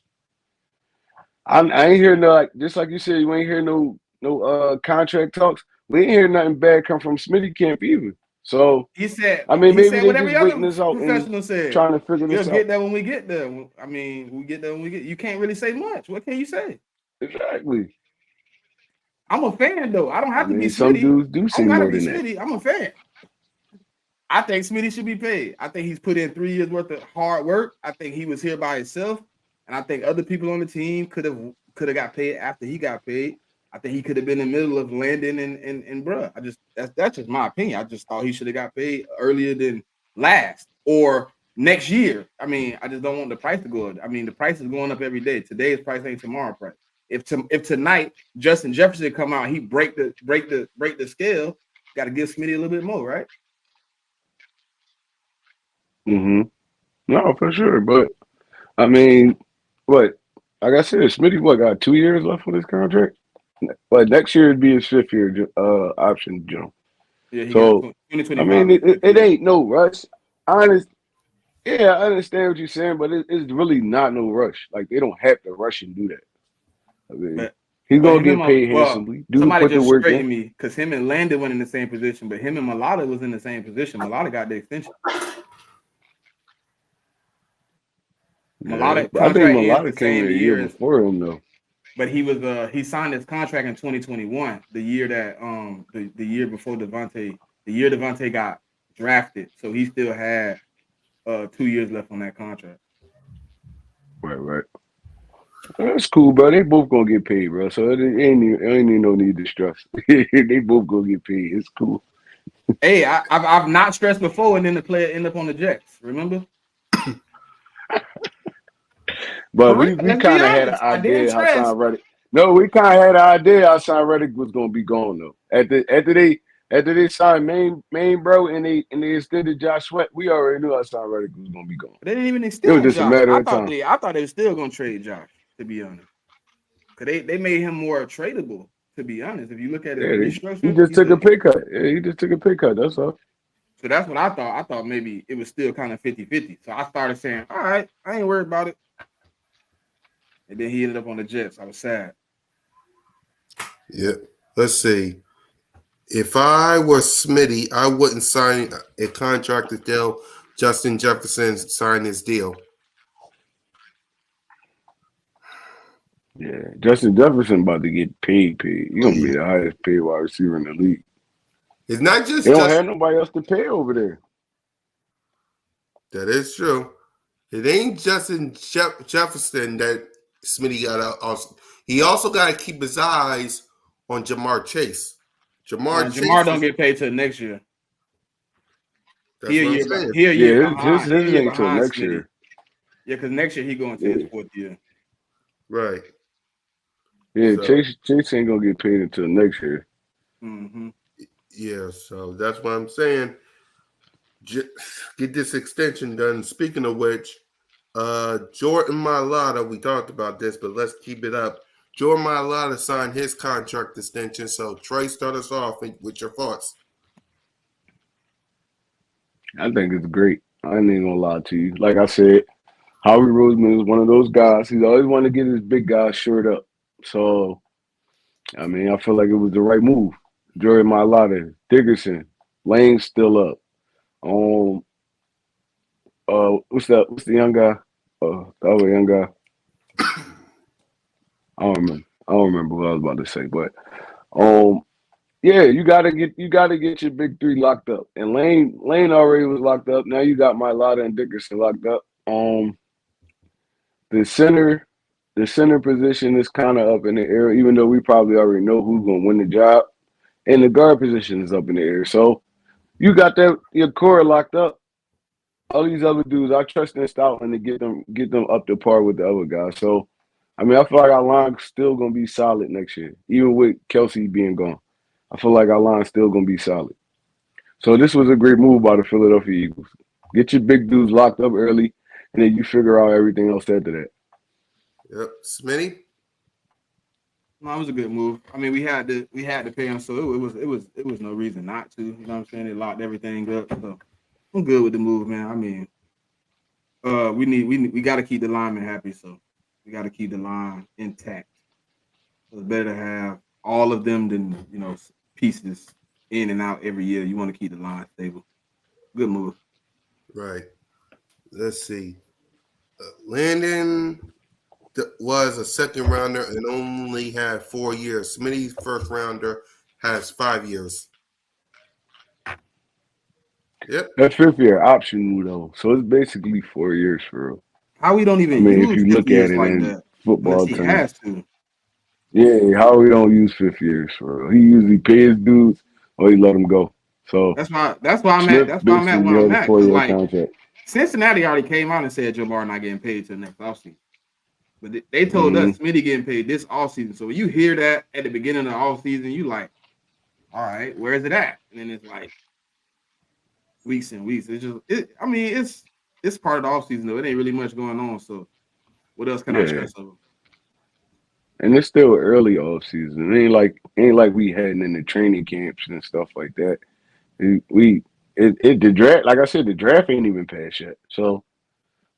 Speaker 4: I ain't hear no, like, just like you said, you ain't hear no contract talks. We ain't hear nothing bad come from Smitty camp either. So
Speaker 3: He said
Speaker 4: I mean, maybe
Speaker 3: what
Speaker 4: they
Speaker 3: every
Speaker 4: just waiting
Speaker 3: other
Speaker 4: this out and
Speaker 3: professional said.
Speaker 4: trying to figure
Speaker 3: We'll
Speaker 4: this
Speaker 3: get
Speaker 4: out.
Speaker 3: there when we get there. I mean, we get there when we get. You can't really say much. What can you say?
Speaker 4: Exactly.
Speaker 3: I'm a fan though. I don't have to be
Speaker 4: Some
Speaker 3: Smitty.
Speaker 4: dudes do
Speaker 3: I
Speaker 4: say
Speaker 3: don't gotta
Speaker 4: more
Speaker 3: be
Speaker 4: than that.
Speaker 3: Smitty. I'm a fan. I think Smitty should be paid. I think he's put in 3 years worth of hard work. I think he was here by himself, and I think other people on the team could have got paid after he got paid. I think he could have been in the middle of Landon and bruh. That's just my opinion. I just thought he should have got paid earlier than last or next year. I mean, I just don't want the price to go up. I mean, the price is going up every day. Today's price ain't tomorrow's price. If tonight Justin Jefferson come out, he break the scale. Got to give Smitty a little bit more, right?
Speaker 4: Mm-hmm. No, for sure. But I mean, what? Like I said, Smitty, got 2 years left on his contract? But next year would be his 5th year option, Joe.
Speaker 3: Yeah, he got
Speaker 4: So
Speaker 3: 2025.
Speaker 4: it ain't no rush. Yeah, I understand what you're saying, but it's really not no rush. Like they don't have to rush and do that. I mean,
Speaker 3: But
Speaker 4: he's
Speaker 3: but
Speaker 4: gonna
Speaker 3: him
Speaker 4: get
Speaker 3: and
Speaker 4: paid handsomely. Dude
Speaker 3: somebody
Speaker 4: put the
Speaker 3: just
Speaker 4: work in.
Speaker 3: straightened me because him and Landon went in the same position, but him and Mulata was in the same position. Mulata got the extension.
Speaker 4: Yeah,
Speaker 3: Mulata
Speaker 4: but I think
Speaker 3: contract ends the
Speaker 4: Mulata came in
Speaker 3: same
Speaker 4: a year
Speaker 3: year as,
Speaker 4: before him though.
Speaker 3: but he signed his contract in 2021, the year that the year before Devontae, the year Devontae got drafted. So he still had 2 years left on that contract.
Speaker 4: Right. That's cool, bro. They both gonna get paid, bro. So it ain't even no need to stress. They both gonna get paid. It's cool.
Speaker 3: Hey, I've not stressed before, and then the player end up on the Jets. Remember?
Speaker 4: But
Speaker 3: For real,
Speaker 4: we
Speaker 3: let's be
Speaker 4: kind of had an
Speaker 3: honest. I didn't
Speaker 4: idea how
Speaker 3: stress.
Speaker 4: Hassan Reddick. No, we kind of had an idea how Hassan Reddick was gonna be gone though. After they signed main bro and they extended Josh Sweat, we already knew Hassan Reddick was gonna be gone.
Speaker 3: They didn't even
Speaker 4: It was
Speaker 3: extend
Speaker 4: just a
Speaker 3: Josh.
Speaker 4: matter of time.
Speaker 3: I thought they were still gonna trade Josh, to be honest. Because they made him more tradable, to be honest. If you look at his
Speaker 4: Yeah, he
Speaker 3: restructure,
Speaker 4: just took a pay cut. Yeah, he just took a pay cut. That's all.
Speaker 3: so that's what I thought. I thought maybe it was still kind of 50-50. So I started saying, all right, I ain't worried about it. And then he ended up on the Jets. I was sad.
Speaker 1: Yeah. Let's see. If I was Smitty, I wouldn't sign a contract until Justin Jefferson signed his deal.
Speaker 4: Yeah, Justin Jefferson about to get paid. He's gonna be the highest paid wide receiver in the league.
Speaker 1: It's not
Speaker 4: They
Speaker 1: just
Speaker 4: don't have nobody else to pay over there.
Speaker 1: That is true. It ain't Justin Jefferson that Smitty got out. Also, he also got to keep his eyes on Jamar Chase.
Speaker 3: Jamar don't get paid till next year.
Speaker 1: That's what I'm saying.
Speaker 3: He a year behind.
Speaker 4: His
Speaker 3: He a year
Speaker 4: ain't till
Speaker 3: behind
Speaker 4: next
Speaker 3: Smitty.
Speaker 4: year.
Speaker 3: Yeah, because next year he going to his 4th year.
Speaker 1: Right.
Speaker 4: Yeah,
Speaker 1: So,
Speaker 4: Chase ain't gonna get paid until next year.
Speaker 3: Mm-hmm.
Speaker 1: yeah, so that's what I'm saying. Get this extension done. Speaking of which, Jordan Mailata, we talked about this, but let's keep it up. Jordan Mailata signed his contract extension. So, Trey, start us off with your thoughts.
Speaker 4: I think it's great. I ain't even gonna lie to you. Like I said, Howie Roseman is one of those guys. He's always wanted to get his big guys shored up. So, I mean, I feel like it was the right move. Jordan Mailata, Dickerson, Lane's still up. What's the young guy? The other young guy. I don't remember what I was about to say, but yeah, you gotta get your big three locked up. And Lane already was locked up. Now you got Mailata and Dickerson locked up. The center position is kind of up in the air, even though we probably already know who's gonna win the job. and the guard position is up in the air. So you got that your core locked up. All these other dudes, I trust in Stoutland to get them up to par with the other guys. So, I mean, I feel like our line's still gonna be solid next year, even with Kelsey being gone. I feel like our line's still gonna be solid. So this was a great move by the Philadelphia Eagles. Get your big dudes locked up early, and then you figure out everything else after that.
Speaker 1: Yep. Smitty?
Speaker 3: No, it was a good move. I mean, we had to pay him, so it was no reason not to. You know what I'm saying? It locked everything up. So I'm good with the move, man. I mean, we got to keep the lineman happy, so we got to keep the line intact. So it's better to have all of them than pieces in and out every year. You want to keep the line stable. Good move.
Speaker 1: Right. Let's see. Landon was a second rounder and only had 4 years. Smitty's first rounder has 5 years. Yep.
Speaker 4: That fifth year option though, so it's basically 4 years for real.
Speaker 3: How we don't
Speaker 4: I
Speaker 3: even
Speaker 4: mean, if
Speaker 3: use
Speaker 4: you
Speaker 3: 5
Speaker 4: look at
Speaker 3: years
Speaker 4: it
Speaker 3: like
Speaker 4: in
Speaker 3: that unless
Speaker 4: football
Speaker 3: he
Speaker 4: terms,
Speaker 3: has to.
Speaker 4: yeah, how we don't use fifth years for real. He usually pays dudes or he let them go. So
Speaker 3: That's why I'm at.
Speaker 4: Smith
Speaker 3: That's why I'm at
Speaker 4: basically
Speaker 3: where I'm
Speaker 4: had a
Speaker 3: at. Because
Speaker 4: 4 year
Speaker 3: like
Speaker 4: contract.
Speaker 3: Cincinnati already came out and said Jamar not getting paid till next offseason. But they told
Speaker 4: Mm-hmm.
Speaker 3: us Smitty getting paid this offseason. So when you hear that at the beginning of the offseason, you like, all right, where is it at? And then it's like weeks and weeks. I mean, it's part of the offseason though. It ain't really much going on. So what else can I
Speaker 4: Yeah.
Speaker 3: stress over?
Speaker 4: And it's still early off season. It ain't like we heading into training camps and stuff like that. The draft, like I said, the draft ain't even passed yet. So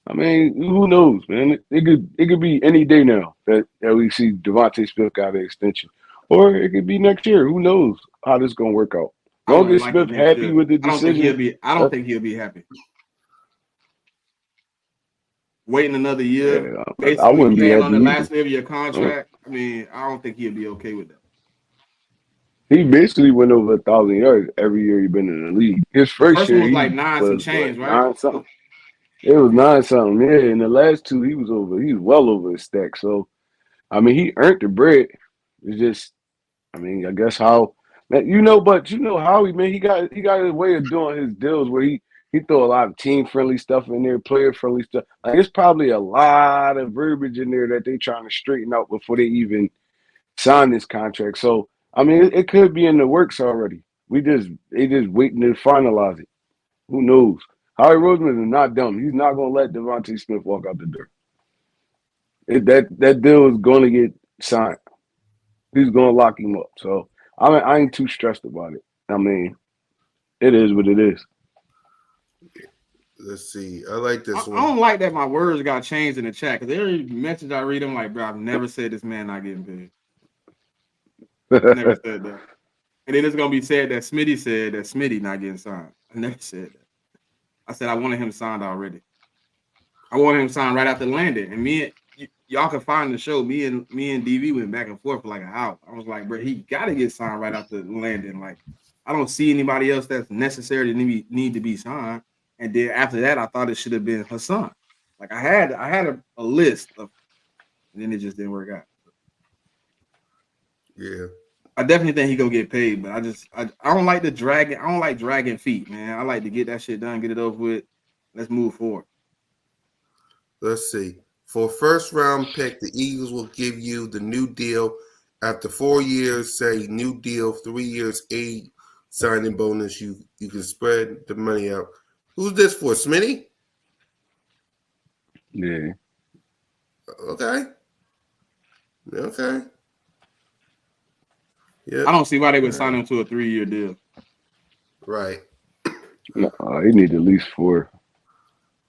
Speaker 4: I mean, who knows, man? It could be any day now that we see Devontae Smith got an extension, or it could be next year. Who knows how this gonna work out?
Speaker 3: I
Speaker 4: Long
Speaker 3: wouldn't
Speaker 4: as
Speaker 3: like it
Speaker 4: Smith
Speaker 3: next
Speaker 4: happy
Speaker 3: year.
Speaker 4: with the
Speaker 3: I don't think
Speaker 4: decision, that,
Speaker 3: he'll be happy. Waiting another year,
Speaker 4: yeah, I
Speaker 3: basically
Speaker 4: wouldn't be
Speaker 3: playing on
Speaker 4: happy
Speaker 3: the
Speaker 4: either.
Speaker 3: last year of your
Speaker 4: Uh,
Speaker 3: contract. I mean, I don't think he'll be okay with that.
Speaker 4: He basically went over 1,000 yards every year he been in the league. His
Speaker 3: The
Speaker 4: first
Speaker 3: first one
Speaker 4: year
Speaker 3: was like
Speaker 4: he
Speaker 3: 9 some
Speaker 4: was
Speaker 3: change,
Speaker 4: what,
Speaker 3: right?
Speaker 4: 9 something. It was 9 something, yeah. And the last two he was over. He was well over his stack. So I mean, he earned the bread. It's just, I mean, I guess how, man, but Howie, man, he got his way of doing his deals where he throw a lot of team friendly stuff in there, player friendly stuff. Like it's probably a lot of verbiage in there that they trying to straighten out before they even sign this contract. So I mean, it could be in the works already. They just waiting to finalize it. Who knows? Howie Roseman is not dumb. He's not gonna let Devontae Smith walk out the door. That deal is gonna get signed. He's gonna lock him up. So I ain't too stressed about it. I mean, it is what it is.
Speaker 1: Let's see. I like this
Speaker 3: I
Speaker 1: one.
Speaker 3: don't like that my words got changed in the chat because every message I read, I'm like, bro, I've never said this man not getting paid. Never said that. And then it's gonna be said that Smitty said that Smitty not getting signed. I never said that. I said I wanted him signed already. I wanted him signed right after landing. And y'all can find the show. Me and DV went back and forth for like an hour. I was like, bro, he gotta get signed right after landing. Like, I don't see anybody else that's necessary to need to be signed. And then after that, I thought it should have been Hassan. Like I had a list of, and then it just didn't work out.
Speaker 1: Yeah.
Speaker 3: I definitely think he gonna get paid, but I don't like the dragging. I don't like dragging feet, man. I like to get that shit done, get it over with. Let's move forward.
Speaker 1: Let's see. For a first round pick, the Eagles will give you the new deal after 4 years, say new deal, 3 years, 8 signing bonus. You can spread the money out. Who's this for? Smitty?
Speaker 4: Yeah.
Speaker 1: Okay. Okay. Yeah.
Speaker 3: I don't see why they would sign him to a 3-year deal.
Speaker 1: Right.
Speaker 4: No, he need at least 4.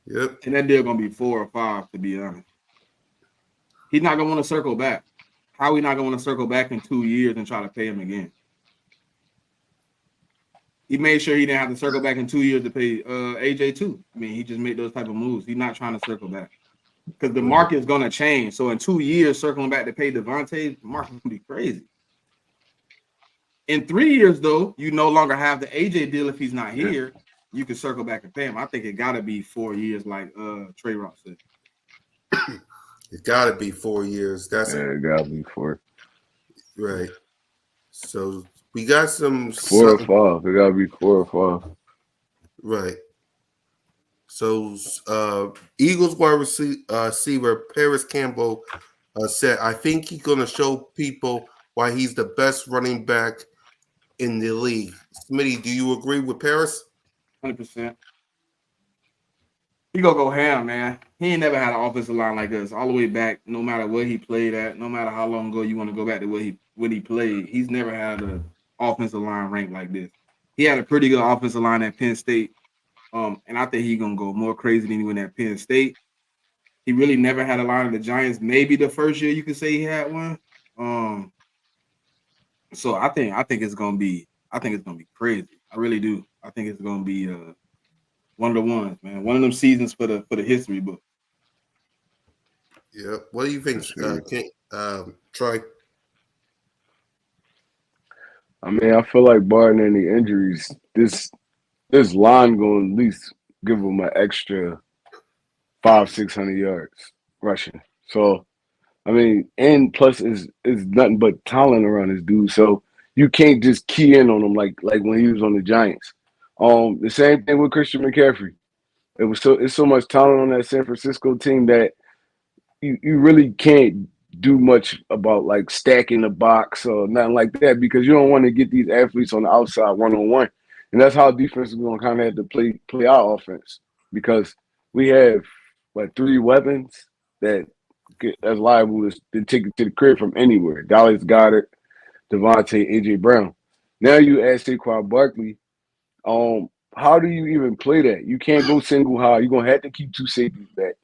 Speaker 1: Yep.
Speaker 3: And that deal gonna be 4 or 5, to be honest. He's not gonna want to circle back. How we not gonna want to circle back in 2 years and try to pay him again? He made sure he didn't have to circle back in 2 years to pay AJ too. I mean, he just made those type of moves. He's not trying to circle back because the market is gonna change. So in 2 years, circling back to pay Devontae, the market gonna be crazy. In 3 years, though, you no longer have the AJ deal if he's not here. You can circle back and pay him. I think it got to be 4 years, like Trey Rock said.
Speaker 1: It got to be 4 years. That's
Speaker 4: it got to be 4.
Speaker 1: right. So We got some
Speaker 4: 4 or
Speaker 1: something
Speaker 4: 5. It gotta be 4 or 5.
Speaker 1: right. So Eagles wide receiver Paris Campbell said, "I think he's going to show people why he's the best running back in the league." Smitty, do you agree with Paris?
Speaker 3: 100%. He gonna go ham, man. He ain't never had an offensive line like this all the way back. No matter where he played at, no matter how long ago you want to go back to where he played, he's never had an offensive line ranked like this. He had a pretty good offensive line at Penn State, and I think he's gonna go more crazy than he went at Penn State. He really never had a line of the Giants. Maybe the first year you could say he had one. So I think it's gonna be crazy. I really do. I think it's gonna be one of the ones, man. One of them seasons for the history book.
Speaker 1: Yeah. What do you think,
Speaker 4: Sure.
Speaker 1: Troy?
Speaker 4: I mean, I feel like barring any injuries, this line going to at least give him an extra 500-600 yards rushing. So I mean, and plus is nothing but talent around this dude. So you can't just key in on him like when he was on the Giants. The same thing with Christian McCaffrey. It's so much talent on that San Francisco team that you really can't do much about like stacking the box or nothing like that because you don't want to get these athletes on the outside 1-on-1. And that's how defense is gonna kind of have to play our offense because we have what 3 weapons that that's liable to take it to the crib from anywhere. Dallas Goddard, Devontae, AJ Brown. Now you add Saquon Barkley. How do you even play that? You can't go single high. You're gonna have to keep 2 safeties back.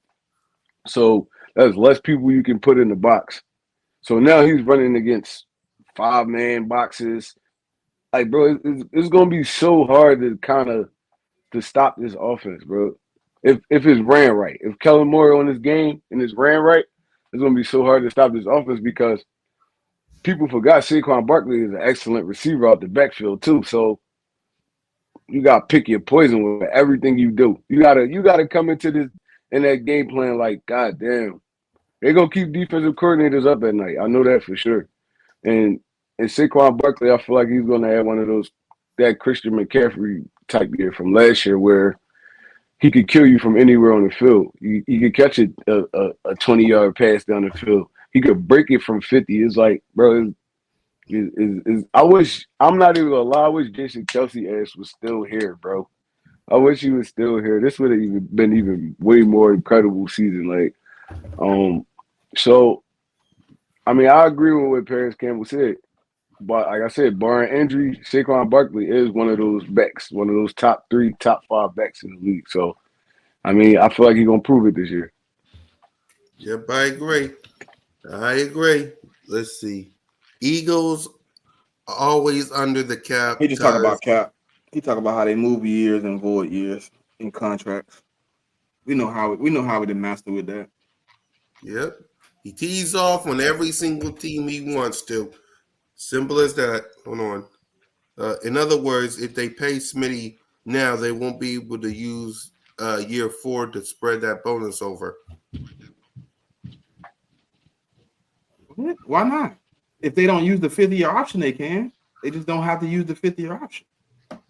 Speaker 4: So that's less people you can put in the box. So now he's running against 5-man boxes. Like, bro, it's gonna be so hard to stop this offense, bro. If it's ran right, if Kellen Moore on this game and it's ran right, it's gonna be so hard to stop this offense because people forgot Saquon Barkley is an excellent receiver out the backfield too. So you gotta pick your poison with everything you do. You gotta come into this in that game plan like, God damn, they're gonna keep defensive coordinators up at night. I know that for sure. And Saquon Barkley, I feel like he's gonna have one of those that Christian McCaffrey type year from last year where he could kill you from anywhere on the field. He could catch a 20-yard pass down the field. He could break it from 50. It's like, bro, I wish, I'm not even gonna lie, I wish Jason Kelsey ass was still here, bro. I wish he was still here. This would have been even way more incredible season. So I mean, I agree with what Paris Campbell said. But like I said, barring injury, Saquon Barkley is one of those backs, one of those top 3, top 5 backs in the league. So I mean, I feel like he's gonna prove it this year.
Speaker 1: Yep, I agree. I agree. Let's see. Eagles always under the cap.
Speaker 3: He just talk about cap. He talk about how they move years and void years in contracts. We know how we did master with that.
Speaker 1: Yep. He tees off on every single team he wants to. Simple as that. Hold on. In other words, if they pay Smitty now, they won't be able to use year 4 to spread that bonus over.
Speaker 3: Why not? If they don't use the 5th-year option, they can. They just don't have to use the 5th-year option.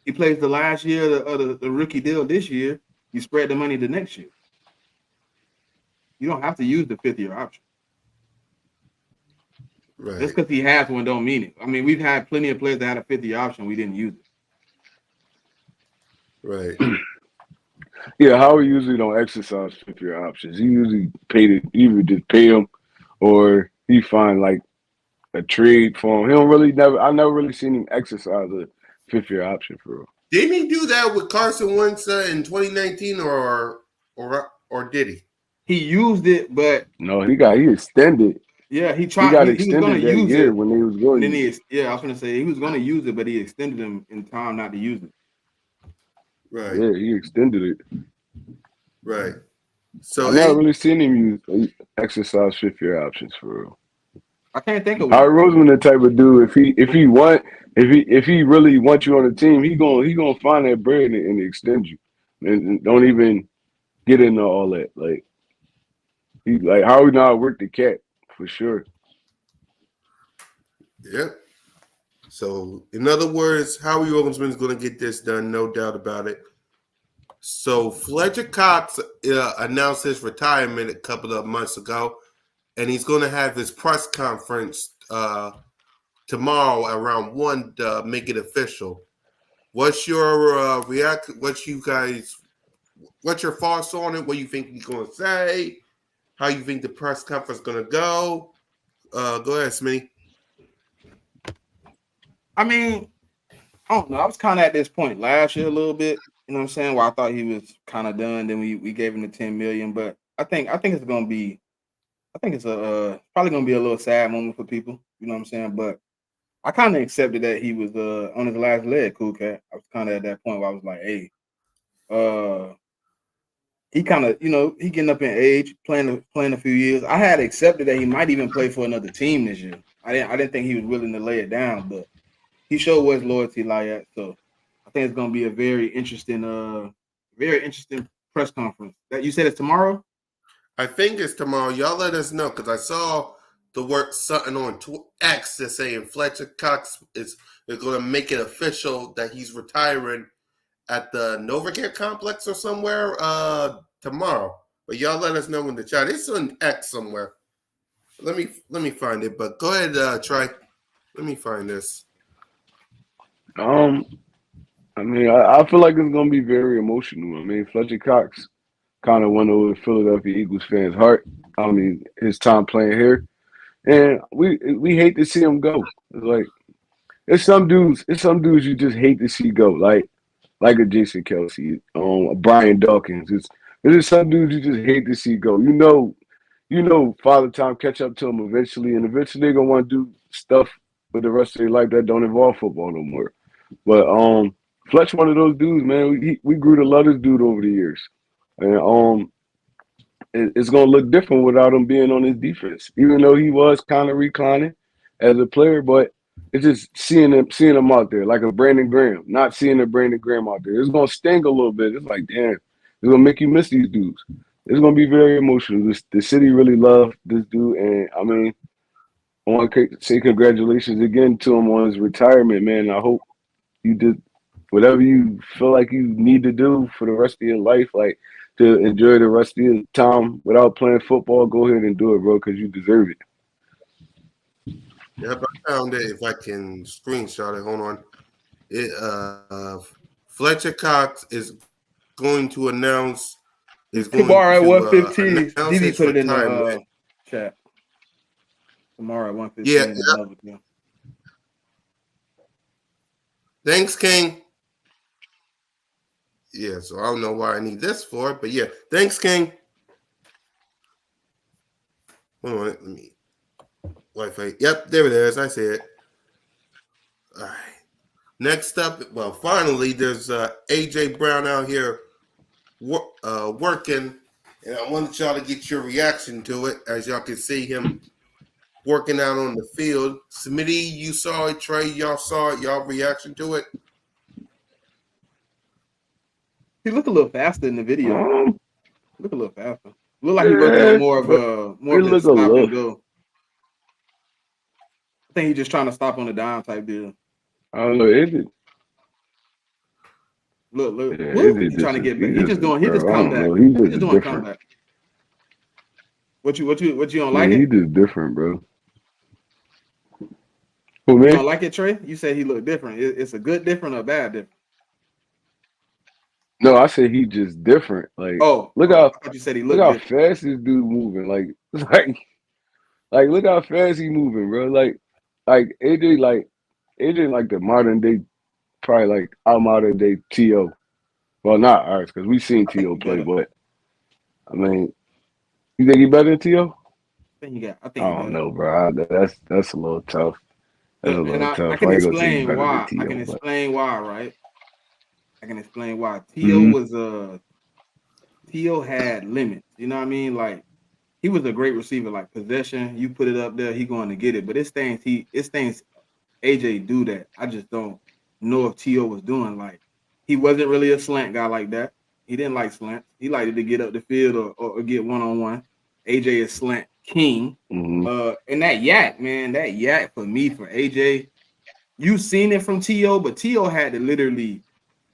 Speaker 3: He plays the last year of the rookie deal this year. You spread the money the next year. You don't have to use the 5th-year option.
Speaker 1: Right.
Speaker 3: Just because he has one don't mean it. I mean, we've had plenty of players that had a 5th-year option. We didn't use it.
Speaker 1: Right.
Speaker 4: Yeah, Howard usually don't exercise 5th-year options. He usually either just pay him or he find like a trade for him. I never really seen him exercise a 5th-year option for real.
Speaker 1: Didn't he do that with Carson Wentz in 2019 or did he?
Speaker 3: He used it, but
Speaker 4: no, he extended.
Speaker 3: Yeah, he tried.
Speaker 4: He got
Speaker 3: He was going
Speaker 4: extended
Speaker 3: to
Speaker 4: that
Speaker 3: use
Speaker 4: year
Speaker 3: it
Speaker 4: when they was going.
Speaker 3: And then I was going to say he was going to use it, but he extended him in time not to use it.
Speaker 1: Right.
Speaker 4: Yeah, he extended it.
Speaker 1: Right. So
Speaker 4: I never really seen him use exercise 5th-year options for real.
Speaker 3: I can't think of one.
Speaker 4: Howard Roseman the type of dude. If he really wants you on the team, he gonna find that bread and extend you, and don't even get into all that. Like Howard know how to work the cap for sure.
Speaker 1: Yep. So, in other words, Howie Roseman is going to get this done, no doubt about it. So, Fletcher Cox announced his retirement a couple of months ago, and he's going to have his press conference tomorrow around 1 to make it official. What's your reaction? What's your thoughts on it? What you think he's going to say? How you think the press conference is going to go? Go ahead, Smitty.
Speaker 3: I mean, I don't know. I was kind of at this point last year a little bit. You know what I'm saying? Where I thought he was kind of done. Then we gave him the 10 million. But I think it's gonna be. I think it's probably gonna be a little sad moment for people. You know what I'm saying? But I kind of accepted that he was on his last leg, Cool Cat. I was kind of at that point where I was like, hey, he kind of, he getting up in age, playing a few years. I had accepted that he might even play for another team this year. I didn't think he was willing to lay it down, but he showed what his loyalty lie at. So I think it's gonna be a very interesting press conference. That you said it's tomorrow?
Speaker 1: I think it's tomorrow. Y'all let us know because I saw the work something on X that's saying Fletcher Cox is going to make it official that he's retiring at the Novacare complex or somewhere tomorrow. But y'all let us know in the chat. It's on X somewhere. Let me find it. But go ahead, Trey. Let me find this.
Speaker 4: I mean, I feel like it's gonna be very emotional. I mean, Fletcher Cox kind of won over the Philadelphia Eagles fans' heart. I mean, his time playing here, and we hate to see him go. It's like it's some dudes you just hate to see go. Like a Jason Kelsey, a Brian Dawkins. There's just some dudes you just hate to see go. Father Time catch up to them eventually, and eventually they're gonna want to do stuff with the rest of their life that don't involve football no more. But Fletch one of those dudes, man. We grew to love this dude over the years, and it's gonna look different without him being on his defense. Even though he was kind of reclining as a player, but it's just seeing him out there like a Brandon Graham, not seeing a Brandon Graham out there. It's gonna sting a little bit. It's like, damn, it's gonna make you miss these dudes. It's gonna be very emotional. The city really loved this dude, and I mean, I want to say congratulations again to him on his retirement, man. I hope you did whatever you feel like you need to do for the rest of your life, like to enjoy the rest of your time without playing football. Go ahead and do it, bro, because you deserve it.
Speaker 1: Yep, I found it. If I can screenshot it, hold on. Fletcher Cox is going to announce
Speaker 3: Tomorrow at 1:15.
Speaker 1: announce
Speaker 3: DV
Speaker 1: his
Speaker 3: put it in
Speaker 1: retirement.
Speaker 3: the chat. Tomorrow at 1:15.
Speaker 1: Yeah. Thanks, King. Yeah, so I don't know why I need this for it, but yeah, thanks, King. Hold on, let me Wi-Fi. Yep, there it is. I see it. All right. Next up, well, finally, there's AJ Brown out here working, and I wanted y'all to get your reaction to it. As y'all can see him working out on the field. Smitty, you saw it. Trey, y'all saw it. Y'all reaction to it?
Speaker 3: He looked a little faster in the video. Look a little faster. Look like
Speaker 4: Yeah,
Speaker 3: he working more of the stop and go. I think he's just trying to stop on the dime type deal.
Speaker 4: I don't know. Is it?
Speaker 3: Look.
Speaker 4: Yeah,
Speaker 3: Woo, he's trying to get back. He just come back.
Speaker 4: He's
Speaker 3: He's just doing
Speaker 4: different.
Speaker 3: comeback. What you don't
Speaker 4: Yeah,
Speaker 3: like it?
Speaker 4: He just different, bro. Who,
Speaker 3: You
Speaker 4: man?
Speaker 3: don't like it, Trey? You say he look different. It's a good different or bad different?
Speaker 4: No, I said he just different. Like,
Speaker 3: I thought you said he looked different.
Speaker 4: How fast this dude moving. Like, it's like look how fast he moving, bro. Like AJ, like the modern day, probably like our modern day T.O. Well, not ours, because we seen T.O. play, but I mean, you think he better than T.O.?
Speaker 3: I
Speaker 4: don't know, bro. That's a little tough. That's a little tough.
Speaker 3: I can
Speaker 4: ain't gonna say he's
Speaker 3: explain
Speaker 4: better
Speaker 3: why.
Speaker 4: than
Speaker 3: I can
Speaker 4: T.O.,
Speaker 3: explain why, right? I can explain why. T.O. was T.O. had limits. You know what I mean? Like he was a great receiver. Like possession, you put it up there, he going to get it. But it's things AJ do that. I just don't know if T.O. was doing. Like he wasn't really a slant guy like that. He didn't like slants. He liked to get up the field or get one-on-one. AJ is slant king.
Speaker 4: Mm-hmm.
Speaker 3: And that yak, man, for AJ, you seen it from T.O., but T.O. had to literally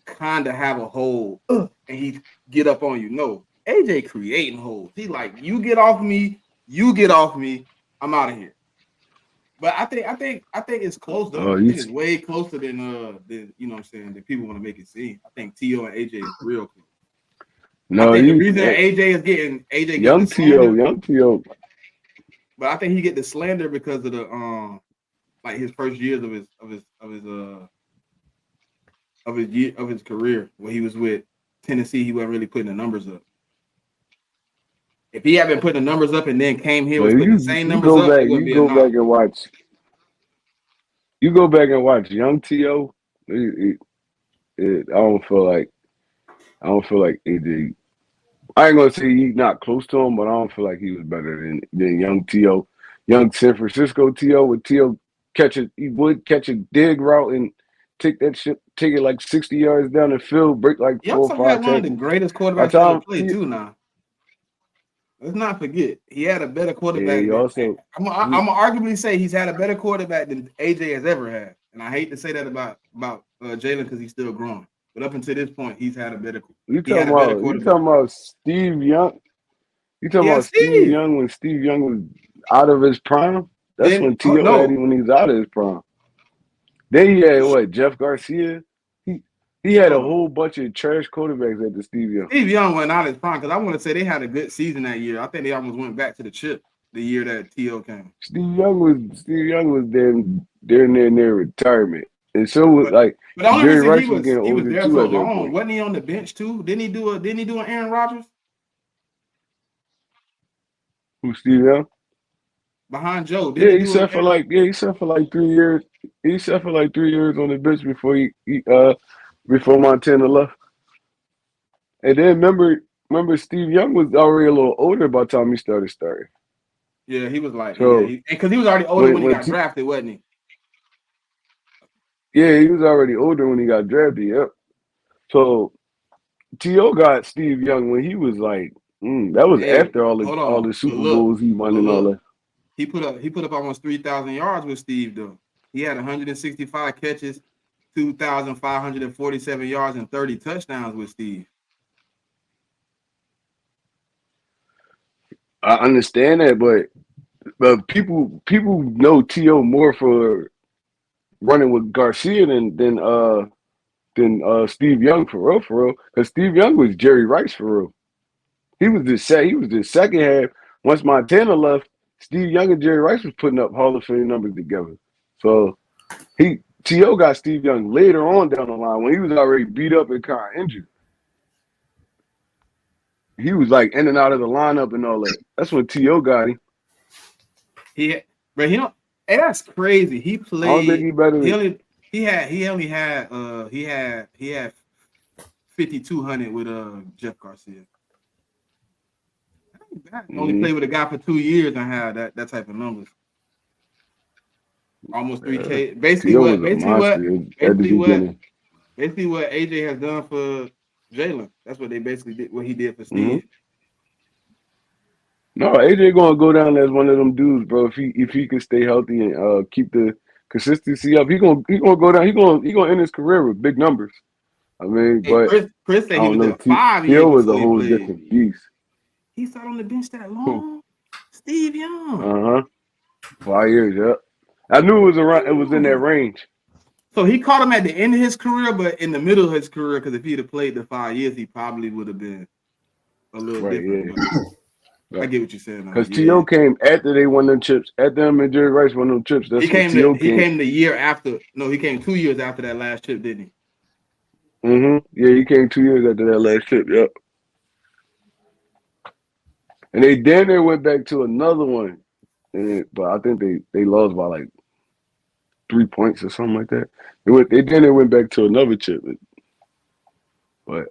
Speaker 3: kind of have a hole and he get up on you. No, AJ creating holes. He like, you get off me, I'm out of here. But I think it's close though. I think it's way closer than you know what I'm saying, that people want to make it seem. I think T.O. and AJ is real close.
Speaker 4: No,
Speaker 3: I think the reason AJ is getting
Speaker 4: young T.O.
Speaker 3: But I think he get the slander because of the like his first years of his career when he was with Tennessee. He wasn't really putting the numbers up. If he had been putting the numbers up and then came here was putting the same numbers up, it wouldn't be a knock.
Speaker 4: Back and watch. You go back and watch young T.O. I don't feel like AJ. I ain't gonna say he's not close to him, but I don't feel like he was better than young T.O. Young San Francisco T.O. with T.O. He would catch a dig route and take it like 60 yards down the field, break like 4 or 5 tackles.
Speaker 3: One of the greatest quarterbacks ever played too now. Let's not forget, he had a better quarterback. Yeah, I'm gonna arguably say he's had a better quarterback than AJ has ever had. And I hate to say that about Jalen because he's still growing. But up until this point, he's had a better quarterback. You
Speaker 4: talking about Steve Young? You talking about Steve Young when Steve Young was out of his prime? That's when T.O. had him when he was out of his prime. Then he had Jeff Garcia? He had a whole bunch of trash quarterbacks at the Steve Young.
Speaker 3: Steve Young went out of his prime because I want to say they had a good season that year. I think they almost went back to the chip the year that T.O. came.
Speaker 4: Steve Young was there in their retirement. And so was Jerry Rice was getting older
Speaker 3: there
Speaker 4: too
Speaker 3: for
Speaker 4: at that
Speaker 3: long.
Speaker 4: point.
Speaker 3: Wasn't he on the bench too? Didn't he do an Aaron Rodgers?
Speaker 4: Who, Steve Young?
Speaker 3: Behind Joe.
Speaker 4: He sat for like 3 years. He sat for like 3 years on the bench before Montana left. And then remember Steve Young was already a little older by the time he started starting.
Speaker 3: Yeah, he was like, because he was already older when he got drafted, wasn't he?
Speaker 4: Yeah, he was already older when he got drafted. Yep. So T.O. got Steve Young when he was like, that was after all the Super Bowls he won and all that.
Speaker 3: He put up almost 3,000 yards with Steve though. He had 165 catches, 2,547 yards, and 30 touchdowns with Steve.
Speaker 4: I understand that, but people know T.O. more for running with Garcia than Steve Young for real. Because Steve Young was Jerry Rice for real. He was the second half. Once Montana left, Steve Young and Jerry Rice was putting up Hall of Fame numbers together. So T.O. got Steve Young later on down the line when he was already beat up and kind of injured. He was like in and out of the lineup and all that. That's when T.O. got him.
Speaker 3: Hey, that's crazy. He played.
Speaker 4: I don't think he better.
Speaker 3: He had 5,200 with Jeff Garcia. Only played with a guy for 2 years and had that type of numbers. Almost 3K. Basically what AJ has done for Jalen. That's what they basically did. What he did for Steve.
Speaker 4: No, AJ gonna go down as one of them dudes, bro. If he can stay healthy and keep the consistency up, he gonna go down. He gonna end his career with big numbers. I mean, but
Speaker 3: Chris said he was there 5 years.
Speaker 4: T.O. was a whole different beast.
Speaker 3: He sat on the bench that long. Steve Young.
Speaker 4: 5 years. Yep. I knew it was around. It was in that range.
Speaker 3: So he caught him at the end of his career, but in the middle of his career, because if he'd have played the 5 years, he probably would have been a little different. Yeah. I get what you're saying.
Speaker 4: Because T.O. came after they won them chips. After them and Jerry Rice won them chips. That's
Speaker 3: he came the year after. No, he came 2 years after that last chip, didn't he?
Speaker 4: Yeah, he came 2 years after that last chip. Yep. And they went back to another one. But I think they lost by like 3 points or something like that. They went back to another chip. But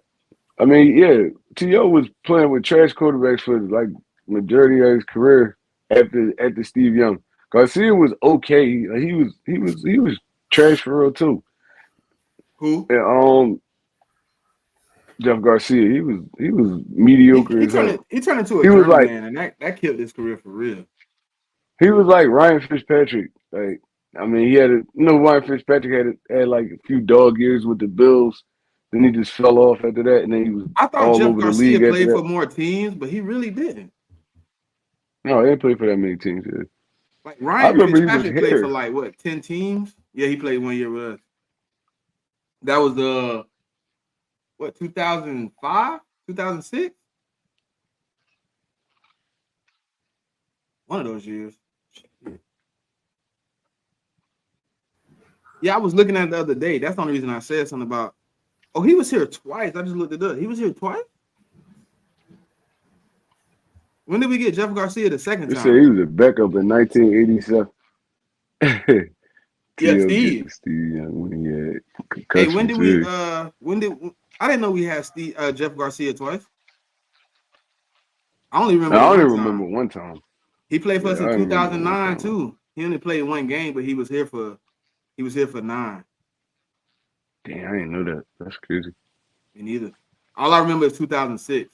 Speaker 4: I mean, yeah, T.O. was playing with trash quarterbacks for like majority of his career after Steve Young. Garcia was okay. He was trash for real too.
Speaker 3: Who?
Speaker 4: And, Jeff Garcia, he was mediocre.
Speaker 3: He turned into a journeyman, and that killed his career for real.
Speaker 4: He was like Ryan Fitzpatrick. Like I mean, he had Ryan Fitzpatrick had like a few dog years with the Bills. Then he just fell off after that, and then he was
Speaker 3: I thought
Speaker 4: all
Speaker 3: Jeff
Speaker 4: over the
Speaker 3: Garcia
Speaker 4: league after
Speaker 3: played
Speaker 4: that.
Speaker 3: for more teams, but he really didn't.
Speaker 4: No, he didn't play for that many teams. Yeah.
Speaker 3: Like
Speaker 4: I
Speaker 3: Ryan
Speaker 4: remember he was
Speaker 3: Fitzpatrick played for
Speaker 4: here.
Speaker 3: like what 10 teams? Yeah, he played 1 year with us. That was what 2005, 2006? One of those years. Yeah, I was looking at it the other day. That's the only reason I said something about. Oh, he was here twice. I just looked it up. He was here twice. When did we get Jeff Garcia the second
Speaker 4: They said
Speaker 3: time?
Speaker 4: he was a backup in 1987.
Speaker 3: Yeah,
Speaker 4: T.O. get
Speaker 3: Steve.
Speaker 4: Steve Young when he had
Speaker 3: Hey, when
Speaker 4: concussions.
Speaker 3: did we?
Speaker 4: Yeah.
Speaker 3: I didn't know we had Jeff Garcia twice. I only remember
Speaker 4: I
Speaker 3: the
Speaker 4: don't
Speaker 3: one
Speaker 4: even
Speaker 3: time.
Speaker 4: remember one time.
Speaker 3: He played for
Speaker 4: Yeah,
Speaker 3: us
Speaker 4: I
Speaker 3: in
Speaker 4: remember one
Speaker 3: 2009
Speaker 4: time.
Speaker 3: too. He only played one game, but he was here for 9.
Speaker 4: Damn, I didn't know that. That's crazy.
Speaker 3: Me neither. All I remember is 2006.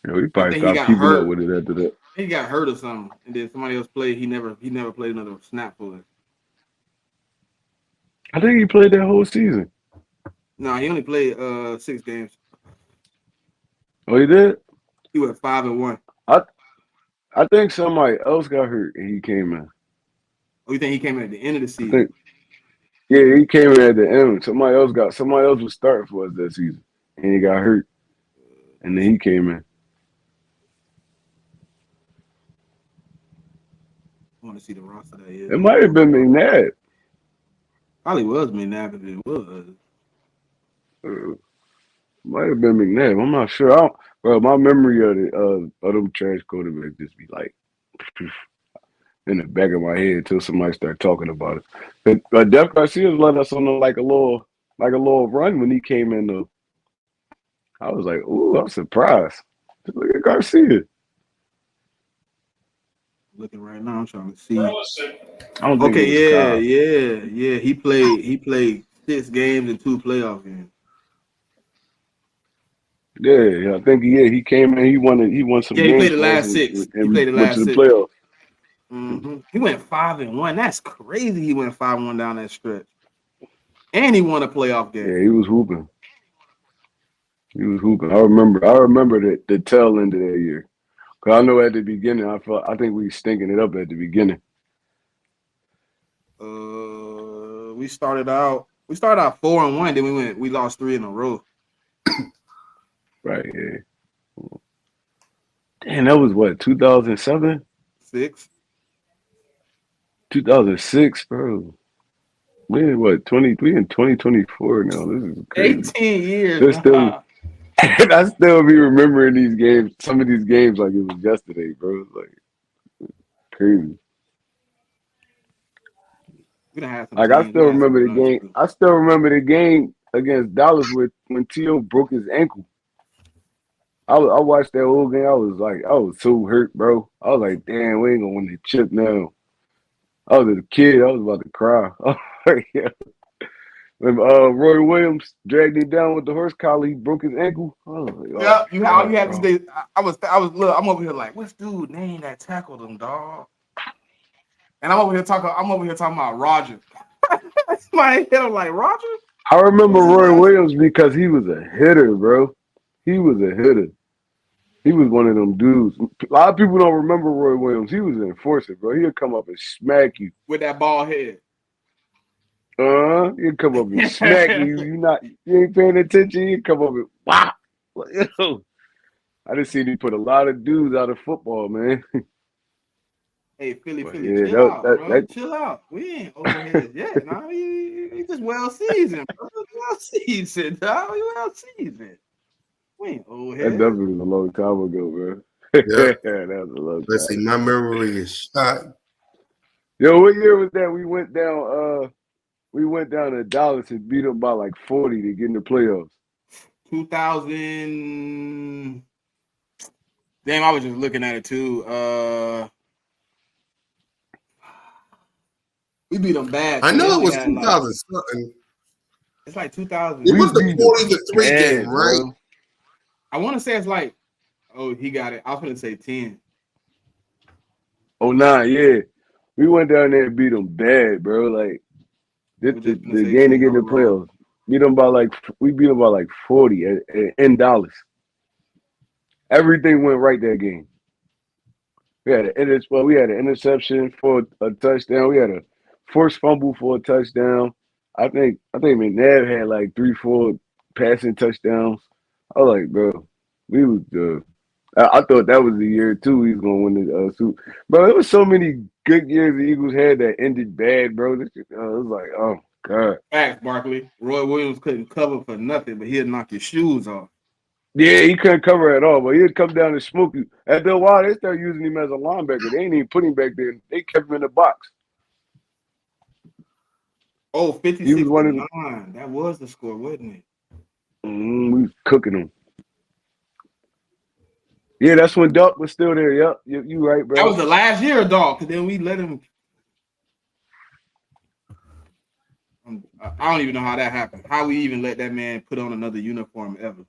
Speaker 4: Yeah, we
Speaker 3: I
Speaker 4: probably
Speaker 3: think he
Speaker 4: stopped
Speaker 3: got
Speaker 4: keeping up
Speaker 3: hurt.
Speaker 4: with it after that.
Speaker 3: He got hurt or something, and then somebody else played. He never played another snap for us.
Speaker 4: I think he played that whole season.
Speaker 3: No, he only played 6 games.
Speaker 4: Oh, he did?
Speaker 3: He went 5-1.
Speaker 4: I think somebody else got hurt and he came in.
Speaker 3: Oh, you think he came in at the end of the
Speaker 4: I
Speaker 3: season?
Speaker 4: think, yeah, he came in at the end. Somebody else was starting for us that season, and he got hurt, and then he came in.
Speaker 3: I want to see the roster that
Speaker 4: It
Speaker 3: year.
Speaker 4: might have been McNabb.
Speaker 3: Probably was McNabb if it was.
Speaker 4: Might have been McNabb. I'm not sure. Bro, my memory of them trash quarterbacks just be like in the back of my head until somebody start talking about it. But Jeff Garcia let us on like a little run when he came in. Though I was like, ooh, I'm surprised. Look at Garcia.
Speaker 3: Looking right now, I'm trying to see.
Speaker 4: I don't think it was
Speaker 3: Okay,
Speaker 4: Kyle.
Speaker 3: yeah. He played 6 games and 2 playoff games.
Speaker 4: Yeah, I think he came in. He won some
Speaker 3: Yeah, he
Speaker 4: games
Speaker 3: played the
Speaker 4: for us
Speaker 3: last
Speaker 4: and,
Speaker 3: 6. He
Speaker 4: and
Speaker 3: played the
Speaker 4: went to
Speaker 3: last
Speaker 4: the
Speaker 3: 6.
Speaker 4: playoffs.
Speaker 3: Mm-hmm. He went 5-1. That's crazy. He went 5-1 down that stretch, and he won a playoff game.
Speaker 4: Yeah, he was hooping. I remember the tail end of that year. Cause I know at the beginning, I think we stinking it up at the beginning.
Speaker 3: We started out 4-1. Then we lost 3 in a row.
Speaker 4: Right. Yeah. Damn, that was what 2007,
Speaker 3: 6.
Speaker 4: 2006, bro. Man, what 23 and 2024 now? This is crazy.
Speaker 3: 18 years.
Speaker 4: There's still, I still be remembering these games. Some of these games like it was yesterday, bro. It's like crazy.
Speaker 3: We done had some
Speaker 4: Like I
Speaker 3: teams. We
Speaker 4: still
Speaker 3: done had some
Speaker 4: remember the
Speaker 3: runs
Speaker 4: game.
Speaker 3: too.
Speaker 4: I still remember the game against Dallas when T.O. broke his ankle. I watched that whole game. I was so hurt, bro. I was like, damn, we ain't gonna win the chip now. I was a kid. I was about to cry. Yeah. When Roy Williams dragged him down with the horse collar, he broke his ankle. Oh,
Speaker 3: Yeah,
Speaker 4: my God,
Speaker 3: you had to
Speaker 4: bro.
Speaker 3: stay. I was look, I'm over here like, what's dude name that tackled him, dog? And I'm over here talking about Roger. My head, I'm like, Roger?
Speaker 4: I remember
Speaker 3: What's his
Speaker 4: Roy
Speaker 3: last name?
Speaker 4: Williams because he was a hitter, bro. He was a hitter. He was one of them dudes. A lot of people don't remember Roy Williams. He was an enforcer, bro. He'd come up and smack you.
Speaker 3: With that bald head.
Speaker 4: He'd come up and smack you. You ain't paying attention. He'd come up and wow. I just seen he put a lot of dudes out of football, man.
Speaker 3: Hey, Philly,
Speaker 4: But
Speaker 3: Philly,
Speaker 4: yeah,
Speaker 3: chill out, bro.
Speaker 4: that
Speaker 3: Chill out. We ain't over here yet. Nah, we just well seasoned, bro. Well seasoned, dog. We well seasoned. We ain't over
Speaker 4: that
Speaker 3: here.
Speaker 4: definitely was a long time ago, bro.
Speaker 1: Yep.
Speaker 4: That was a long
Speaker 1: Let's
Speaker 4: time.
Speaker 1: see, my memory is shot.
Speaker 4: Yo, what year was that? We went down to Dallas and beat them by like 40 to get in the playoffs.
Speaker 3: 2000. Damn, I was just looking at it too. We beat them bad.
Speaker 1: I
Speaker 3: Too. They
Speaker 1: know it
Speaker 3: only
Speaker 1: was
Speaker 3: had
Speaker 1: 2000 something.
Speaker 3: it's like 2000.
Speaker 1: It
Speaker 4: We
Speaker 1: was the
Speaker 4: beat them
Speaker 1: 40-3 game,
Speaker 4: bad,
Speaker 1: right?
Speaker 4: bro.
Speaker 3: I want to say it's like, oh, he got it. I was gonna say 10.
Speaker 4: Oh, 09, yeah. We went down there and beat them bad, bro. Like
Speaker 3: I
Speaker 4: this,
Speaker 3: was just gonna
Speaker 4: the
Speaker 3: say
Speaker 4: game to
Speaker 3: too.
Speaker 4: get in the
Speaker 3: Y'all lost.
Speaker 4: playoffs. We beat them by like 40 in Dallas. Everything went right that game. We had an interception for a touchdown. We had a forced fumble for a touchdown. I think McNabb had like 3, 4 passing touchdowns. I was like, bro, we was I thought that was the year too. He was gonna win the Super. Bro, there was so many good years the Eagles had that ended bad, bro. It was like, oh god.
Speaker 3: Facts, Barkley. Roy Williams couldn't cover for nothing, but he'd knock your shoes off.
Speaker 4: Yeah, he couldn't cover at all, but he'd come down and smoke you. After a while, they started using him as a linebacker. They ain't even put him back there. They kept him in the box.
Speaker 3: Oh,
Speaker 4: He was
Speaker 3: 56 to
Speaker 4: one of the,
Speaker 3: 9. That was the score, wasn't it?
Speaker 4: we was cooking him. Yeah, that's when Duck was still there. Yep, you right,
Speaker 3: That
Speaker 4: bro.
Speaker 3: was the last year, dog. Because then we let him. I don't even know how that happened. How we even let that man put on another uniform ever.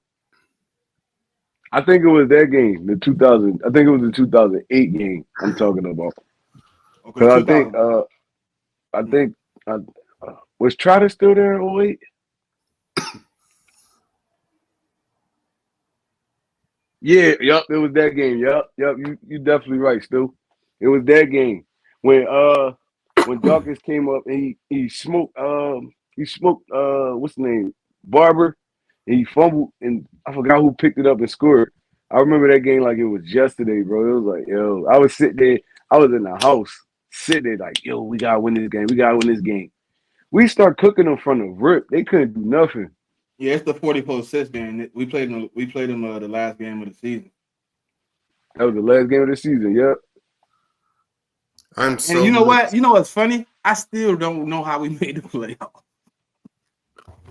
Speaker 4: I think it was that game, the 2000. I think it was the 2008 game. I'm talking about
Speaker 3: Okay,
Speaker 4: because
Speaker 3: 2000.
Speaker 4: I think was Trotter still there in '08? Yeah, yep, it was that game. Yep, you definitely right, Stu. It was that game when Dawkins came up and he smoked what's the name? Barber, and he fumbled and I forgot who picked it up and scored. I remember that game like it was yesterday, bro. It was like, yo, I was sitting there, I was in the house, sitting there like, yo, we gotta win this game. We gotta win this game. We start cooking them from the rip. They couldn't do nothing.
Speaker 3: Yeah, it's the 40-6 game. We played them. We played them the last game of the season.
Speaker 4: That was the last game of the season. Yep.
Speaker 1: I'm
Speaker 3: And
Speaker 1: so
Speaker 3: you know what?
Speaker 1: mixed.
Speaker 3: You know what's funny? I still don't know how we made the playoff.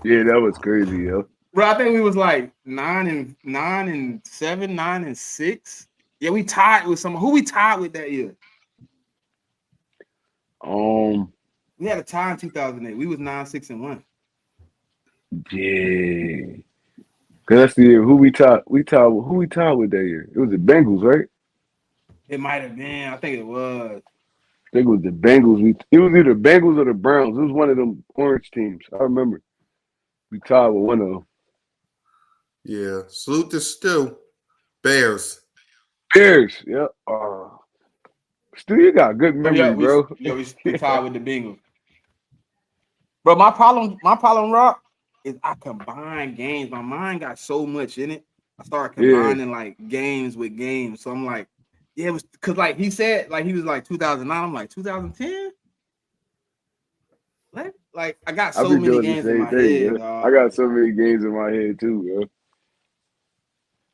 Speaker 4: Yeah, that was crazy, yo.
Speaker 3: Bro, I think we was like 9-7, 9-6. Yeah, we tied with someone. Who we tied with that year?
Speaker 4: Um,
Speaker 3: We had a tie in 2008. We was 9-6-1.
Speaker 4: yeah. Cause that's the year who we tied. Who we tied with that year? It was the Bengals, right?
Speaker 3: It might have been. I think it was.
Speaker 4: I think it was the Bengals. It was either Bengals or the Browns. It was one of them orange teams. I remember. We tied with one of them.
Speaker 1: Yeah. Salute to Stu. Bears.
Speaker 4: Bears. Yep. Stu, you got good
Speaker 3: Oh yeah,
Speaker 4: memory, bro.
Speaker 3: we tied with the Bengals. Bro, my problem, Rock, is I combine games. My mind got so much in it. I started
Speaker 4: Yeah.
Speaker 3: combining like games with games. So I'm like, yeah, it was because like he said, like he was like 2009. I'm like 2010. Like I got
Speaker 4: I
Speaker 3: so
Speaker 4: be
Speaker 3: many
Speaker 4: doing the
Speaker 3: games in
Speaker 4: same
Speaker 3: my
Speaker 4: thing,
Speaker 3: head,
Speaker 4: bro. I got
Speaker 3: dog.
Speaker 4: so many games in my head too, bro.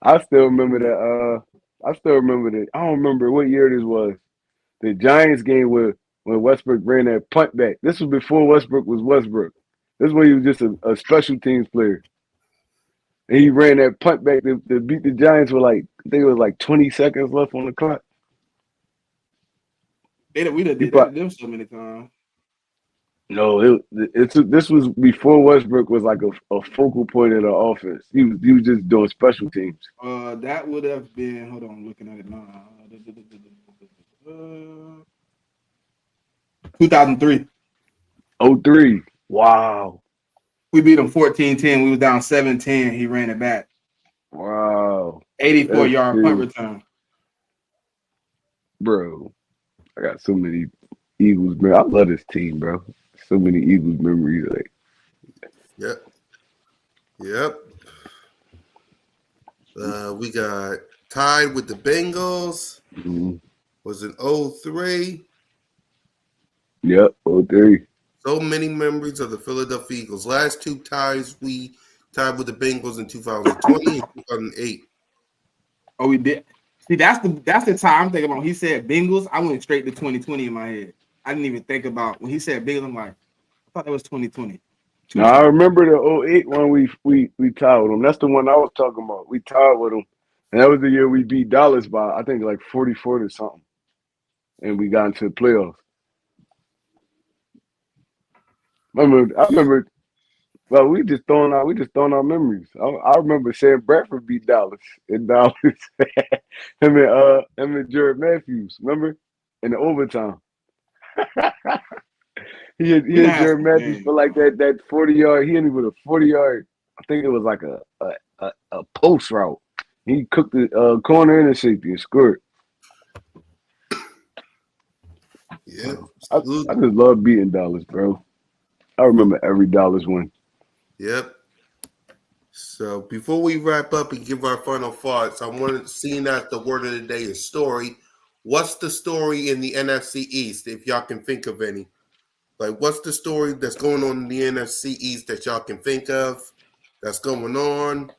Speaker 4: I still remember that. I still remember that. I don't remember what year this was. The Giants game where when Westbrook ran that punt back. This was before Westbrook was Westbrook. This is when he was just a special teams player. And he ran that punt back to beat the Giants with like I think it was like 20 seconds left on the clock.
Speaker 3: We done
Speaker 4: He
Speaker 3: did that to
Speaker 4: probably,
Speaker 3: them so many times.
Speaker 4: no, this was before Westbrook was like a focal point of the offense. He was just doing special teams.
Speaker 3: That would have been. Hold on, I'm looking at it now. 2003.
Speaker 4: Oh three. Wow.
Speaker 3: We beat them 14-10. We was down 7-10. He ran it back.
Speaker 4: Wow.
Speaker 3: 84
Speaker 4: That's
Speaker 3: yard punt
Speaker 4: crazy.
Speaker 3: return.
Speaker 4: Bro. I got so many Eagles, man. I love this team, bro. So many Eagles memories. Like,
Speaker 1: Yep. Yep. We got tied with the Bengals.
Speaker 4: mhm.
Speaker 1: Was in '03.
Speaker 4: Yep, oh three.
Speaker 1: So many memories of the Philadelphia Eagles. Last two ties we tied with the Bengals in 2020 and 2008.
Speaker 3: Oh, we did. See, that's the time I'm thinking about. He said Bengals. I went straight to 2020 in my head. I didn't even think about when he said Bengals. I'm like, I thought that was 2020.
Speaker 4: Now I
Speaker 3: 220.
Speaker 4: remember the '08 one we tied with them. That's the one I was talking about. We tied with them. And that was the year we beat Dallas by I think like 44 or something. And we got into the playoffs. I remember well, we just throwing out memories. I remember Sam Bradford beat Dallas in Dallas. him and Jared Matthews, remember? In the overtime. He
Speaker 3: We done
Speaker 4: had
Speaker 3: had
Speaker 4: Jared
Speaker 3: some
Speaker 4: Matthews
Speaker 3: games,
Speaker 4: for like
Speaker 3: bro.
Speaker 4: that 40 yard. He hit him with a 40 yard. I think it was like a post route. He cooked the corner and the safety and scored.
Speaker 1: Yep.
Speaker 4: I just love beating Dallas, bro. I remember every Dallas win.
Speaker 1: Yep. So before we wrap up and give our final thoughts, I want to see that the word of the day is story. What's the story in the NFC East, if y'all can think of any? Like, what's the story that's going on in the NFC East that y'all can think of that's going on?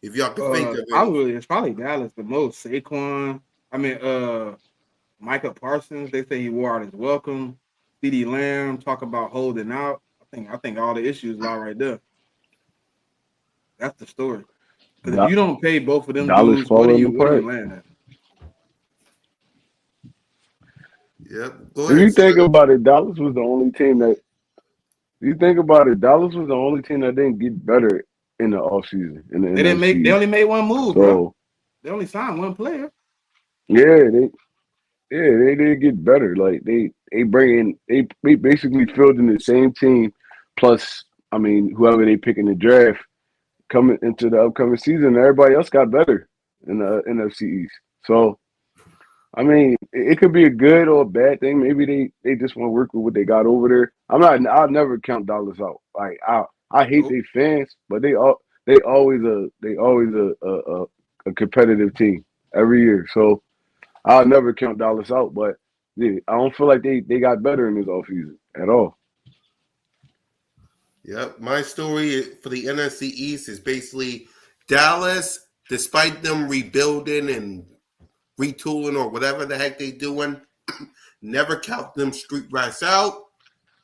Speaker 1: If y'all can think of any.
Speaker 3: Probably it's probably Dallas the most. Saquon. I mean, Micah Parsons. They say he wore out his welcome. CD Lamb talk about holding out. I think all the issues lie right there. That's the story. Because if
Speaker 4: Da-
Speaker 3: you don't pay both of them
Speaker 4: Dallas
Speaker 3: dudes,
Speaker 4: falling
Speaker 3: where do you
Speaker 4: apart.
Speaker 3: land at?
Speaker 1: Yep. Go
Speaker 4: If
Speaker 1: ahead,
Speaker 4: you think
Speaker 1: Smitty.
Speaker 4: about it, Dallas was the only team that. You think about it, Dallas was the only team that didn't get better in the offseason in the
Speaker 3: They didn't
Speaker 4: NFC
Speaker 3: make. They only
Speaker 4: East.
Speaker 3: made one move, bro.
Speaker 4: So
Speaker 3: They only signed one player.
Speaker 4: yeah, they did get better. Like they bring in they basically filled in the same team, plus I mean whoever they pick in the draft coming into the upcoming season. Everybody else got better in the NFC East. So I mean it could be a good or a bad thing. Maybe they just want to work with what they got over there. I'm not. I'll never count Dallas out. Like I hate
Speaker 3: Nope.
Speaker 4: their fans, but they always a competitive team every year. So. I'll never count Dallas out, but yeah, I don't feel like they got better in this offseason at all.
Speaker 1: Yep. My story for the NFC East is basically Dallas, despite them rebuilding and retooling or whatever the heck they doing, never count them street rats out.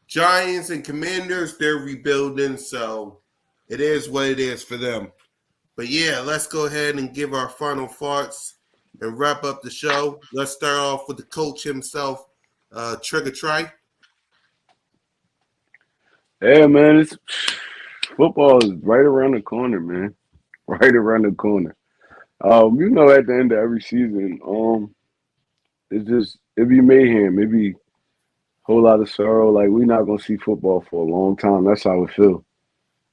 Speaker 1: Giants and Commanders, they're rebuilding, so it is what it is for them. But yeah, let's go ahead and give our final thoughts and wrap up the show. Let's start off with the coach himself, Trigger Try.
Speaker 4: Yeah, man, it's football is right around the corner, man. Right around the corner. At the end of every season, it be mayhem, it be a whole lot of sorrow. Like we're not gonna see football for a long time. That's how it feels.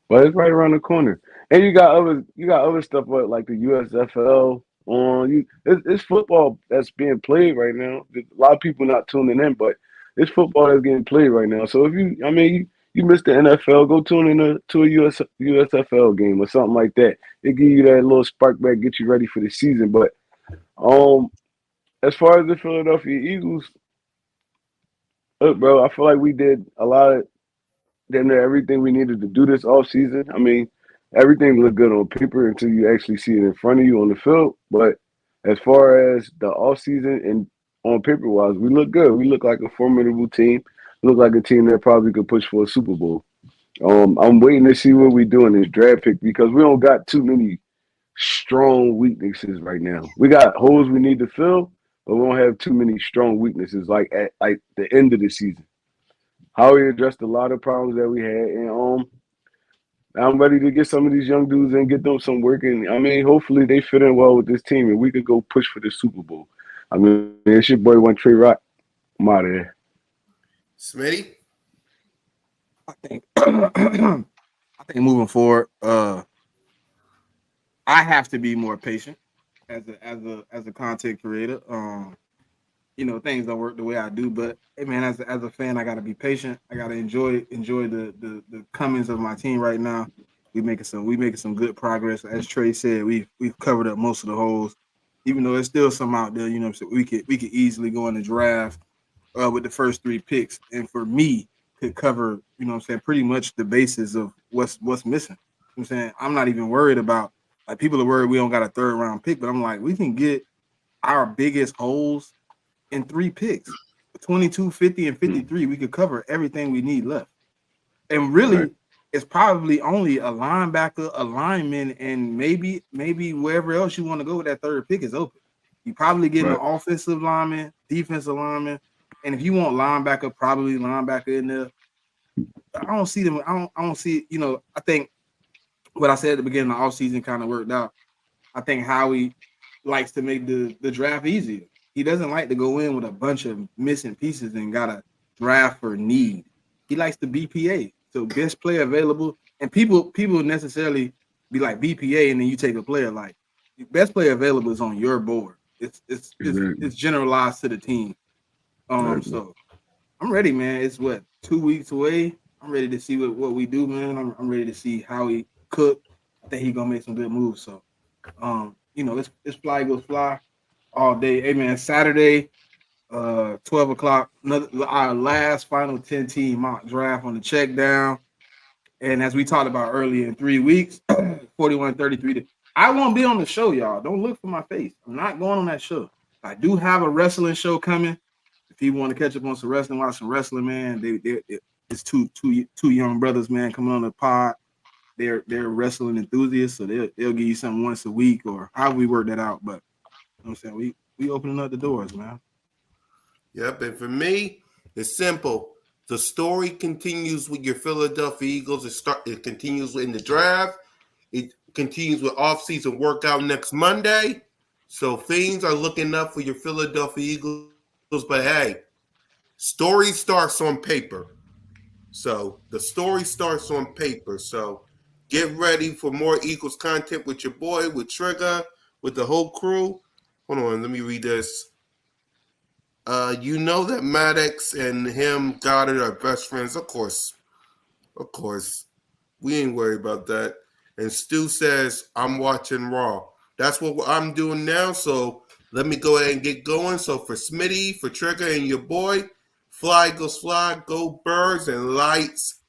Speaker 4: But it's right around the corner. And you got other stuff like the USFL on it's football that's being played right now. A lot of people not tuning in, but it's football that's getting played right now. So if you missed the NFL, go tune in to a USFL game or something like that. It give you that little spark back, get you ready for the season. But um as far as the Philadelphia Eagles, look, bro, I feel like we did a lot of damn near everything we needed to do this off season. I mean, everything looked good on paper until you actually see it in front of you on the field. But as far as the off season and on paper wise, we look good. We look like a formidable team. Look like a team that probably could push for a Super Bowl. I'm waiting to see what we do in this draft pick because we don't got too many strong weaknesses right now. We got holes we need to fill, but we don't have too many strong weaknesses like at like the end of the season. Howie addressed a lot of problems that we had, and I'm ready to get some of these young dudes and get them some work. And I mean, hopefully they fit in well with this team, and we could go push for the Super Bowl. I mean, it's your boy one Trey Rock. I'm out of there.
Speaker 1: Smitty?
Speaker 3: I think. I think moving forward, I have to be more patient as a content creator. Things don't work the way I do, but hey man, as a fan, I gotta be patient. I gotta enjoy the comings of my team right now. We making some good progress. As Trey said, we've covered up most of the holes, even though there's still some out there. So we could easily go in the draft with the first three picks, and for me, could cover pretty much the basis of what's missing. I'm saying I'm not even worried about like people are worried we don't got a third round pick, but I'm like we can get our biggest holes in three picks. 22, 50, and
Speaker 4: Mm,
Speaker 3: 53, we could cover everything we need left. And
Speaker 4: right,
Speaker 3: really, it's probably only a linebacker, a lineman, and maybe wherever else you want to go with that third pick is open. You probably getting an
Speaker 4: right,
Speaker 3: offensive lineman, defensive lineman, and if you want linebacker, probably linebacker in there. I don't see them. I don't see. I think what I said at the beginning of the offseason kind of worked out. I think Howie likes to make the draft easier. he doesn't like to go in with a bunch of missing pieces and gotta draft for need. He likes the BPA, so best player available. And people necessarily be like BPA, and then you take a player like the best player available is on your board.
Speaker 4: Exactly.
Speaker 3: It's generalized to the team.
Speaker 4: Exactly.
Speaker 3: So I'm ready, man. It's what 2 weeks away. I'm ready to see what we do, man. I'm ready to see how he cook. I think he gonna make some good moves. So it's fly goes fly all day. Hey man, Saturday, 12 o'clock, our last final 10 team mock draft on the check down. And as we talked about earlier, in 3 weeks, 41-33. I won't be on the show, y'all. Don't look for my face. I'm not going on that show. I do have a wrestling show coming. If you want to catch up on some wrestling, watch some wrestling, man. It's two young brothers, man, coming on the pod. They're wrestling enthusiasts, so they'll give you something once a week or how we work that out. But you know what I'm saying, we opening up the doors, man.
Speaker 1: Yep, and for me, it's simple. The story continues with your Philadelphia Eagles. It continues in the draft. It continues with off-season workout next Monday. So things are looking up for your Philadelphia Eagles. But hey, story starts on paper. So the story starts on paper. So get ready for more Eagles content with your boy, with Trigger, with the whole crew. Hold on, let me read this. You know that Maddox and him, Goddard, are best friends. Of course. We ain't worried about that. And Stu says, I'm watching Raw. That's what I'm doing now. So let me go ahead and get going. So for Smitty, for Trigger, and your boy, fly goes fly, go birds, and lights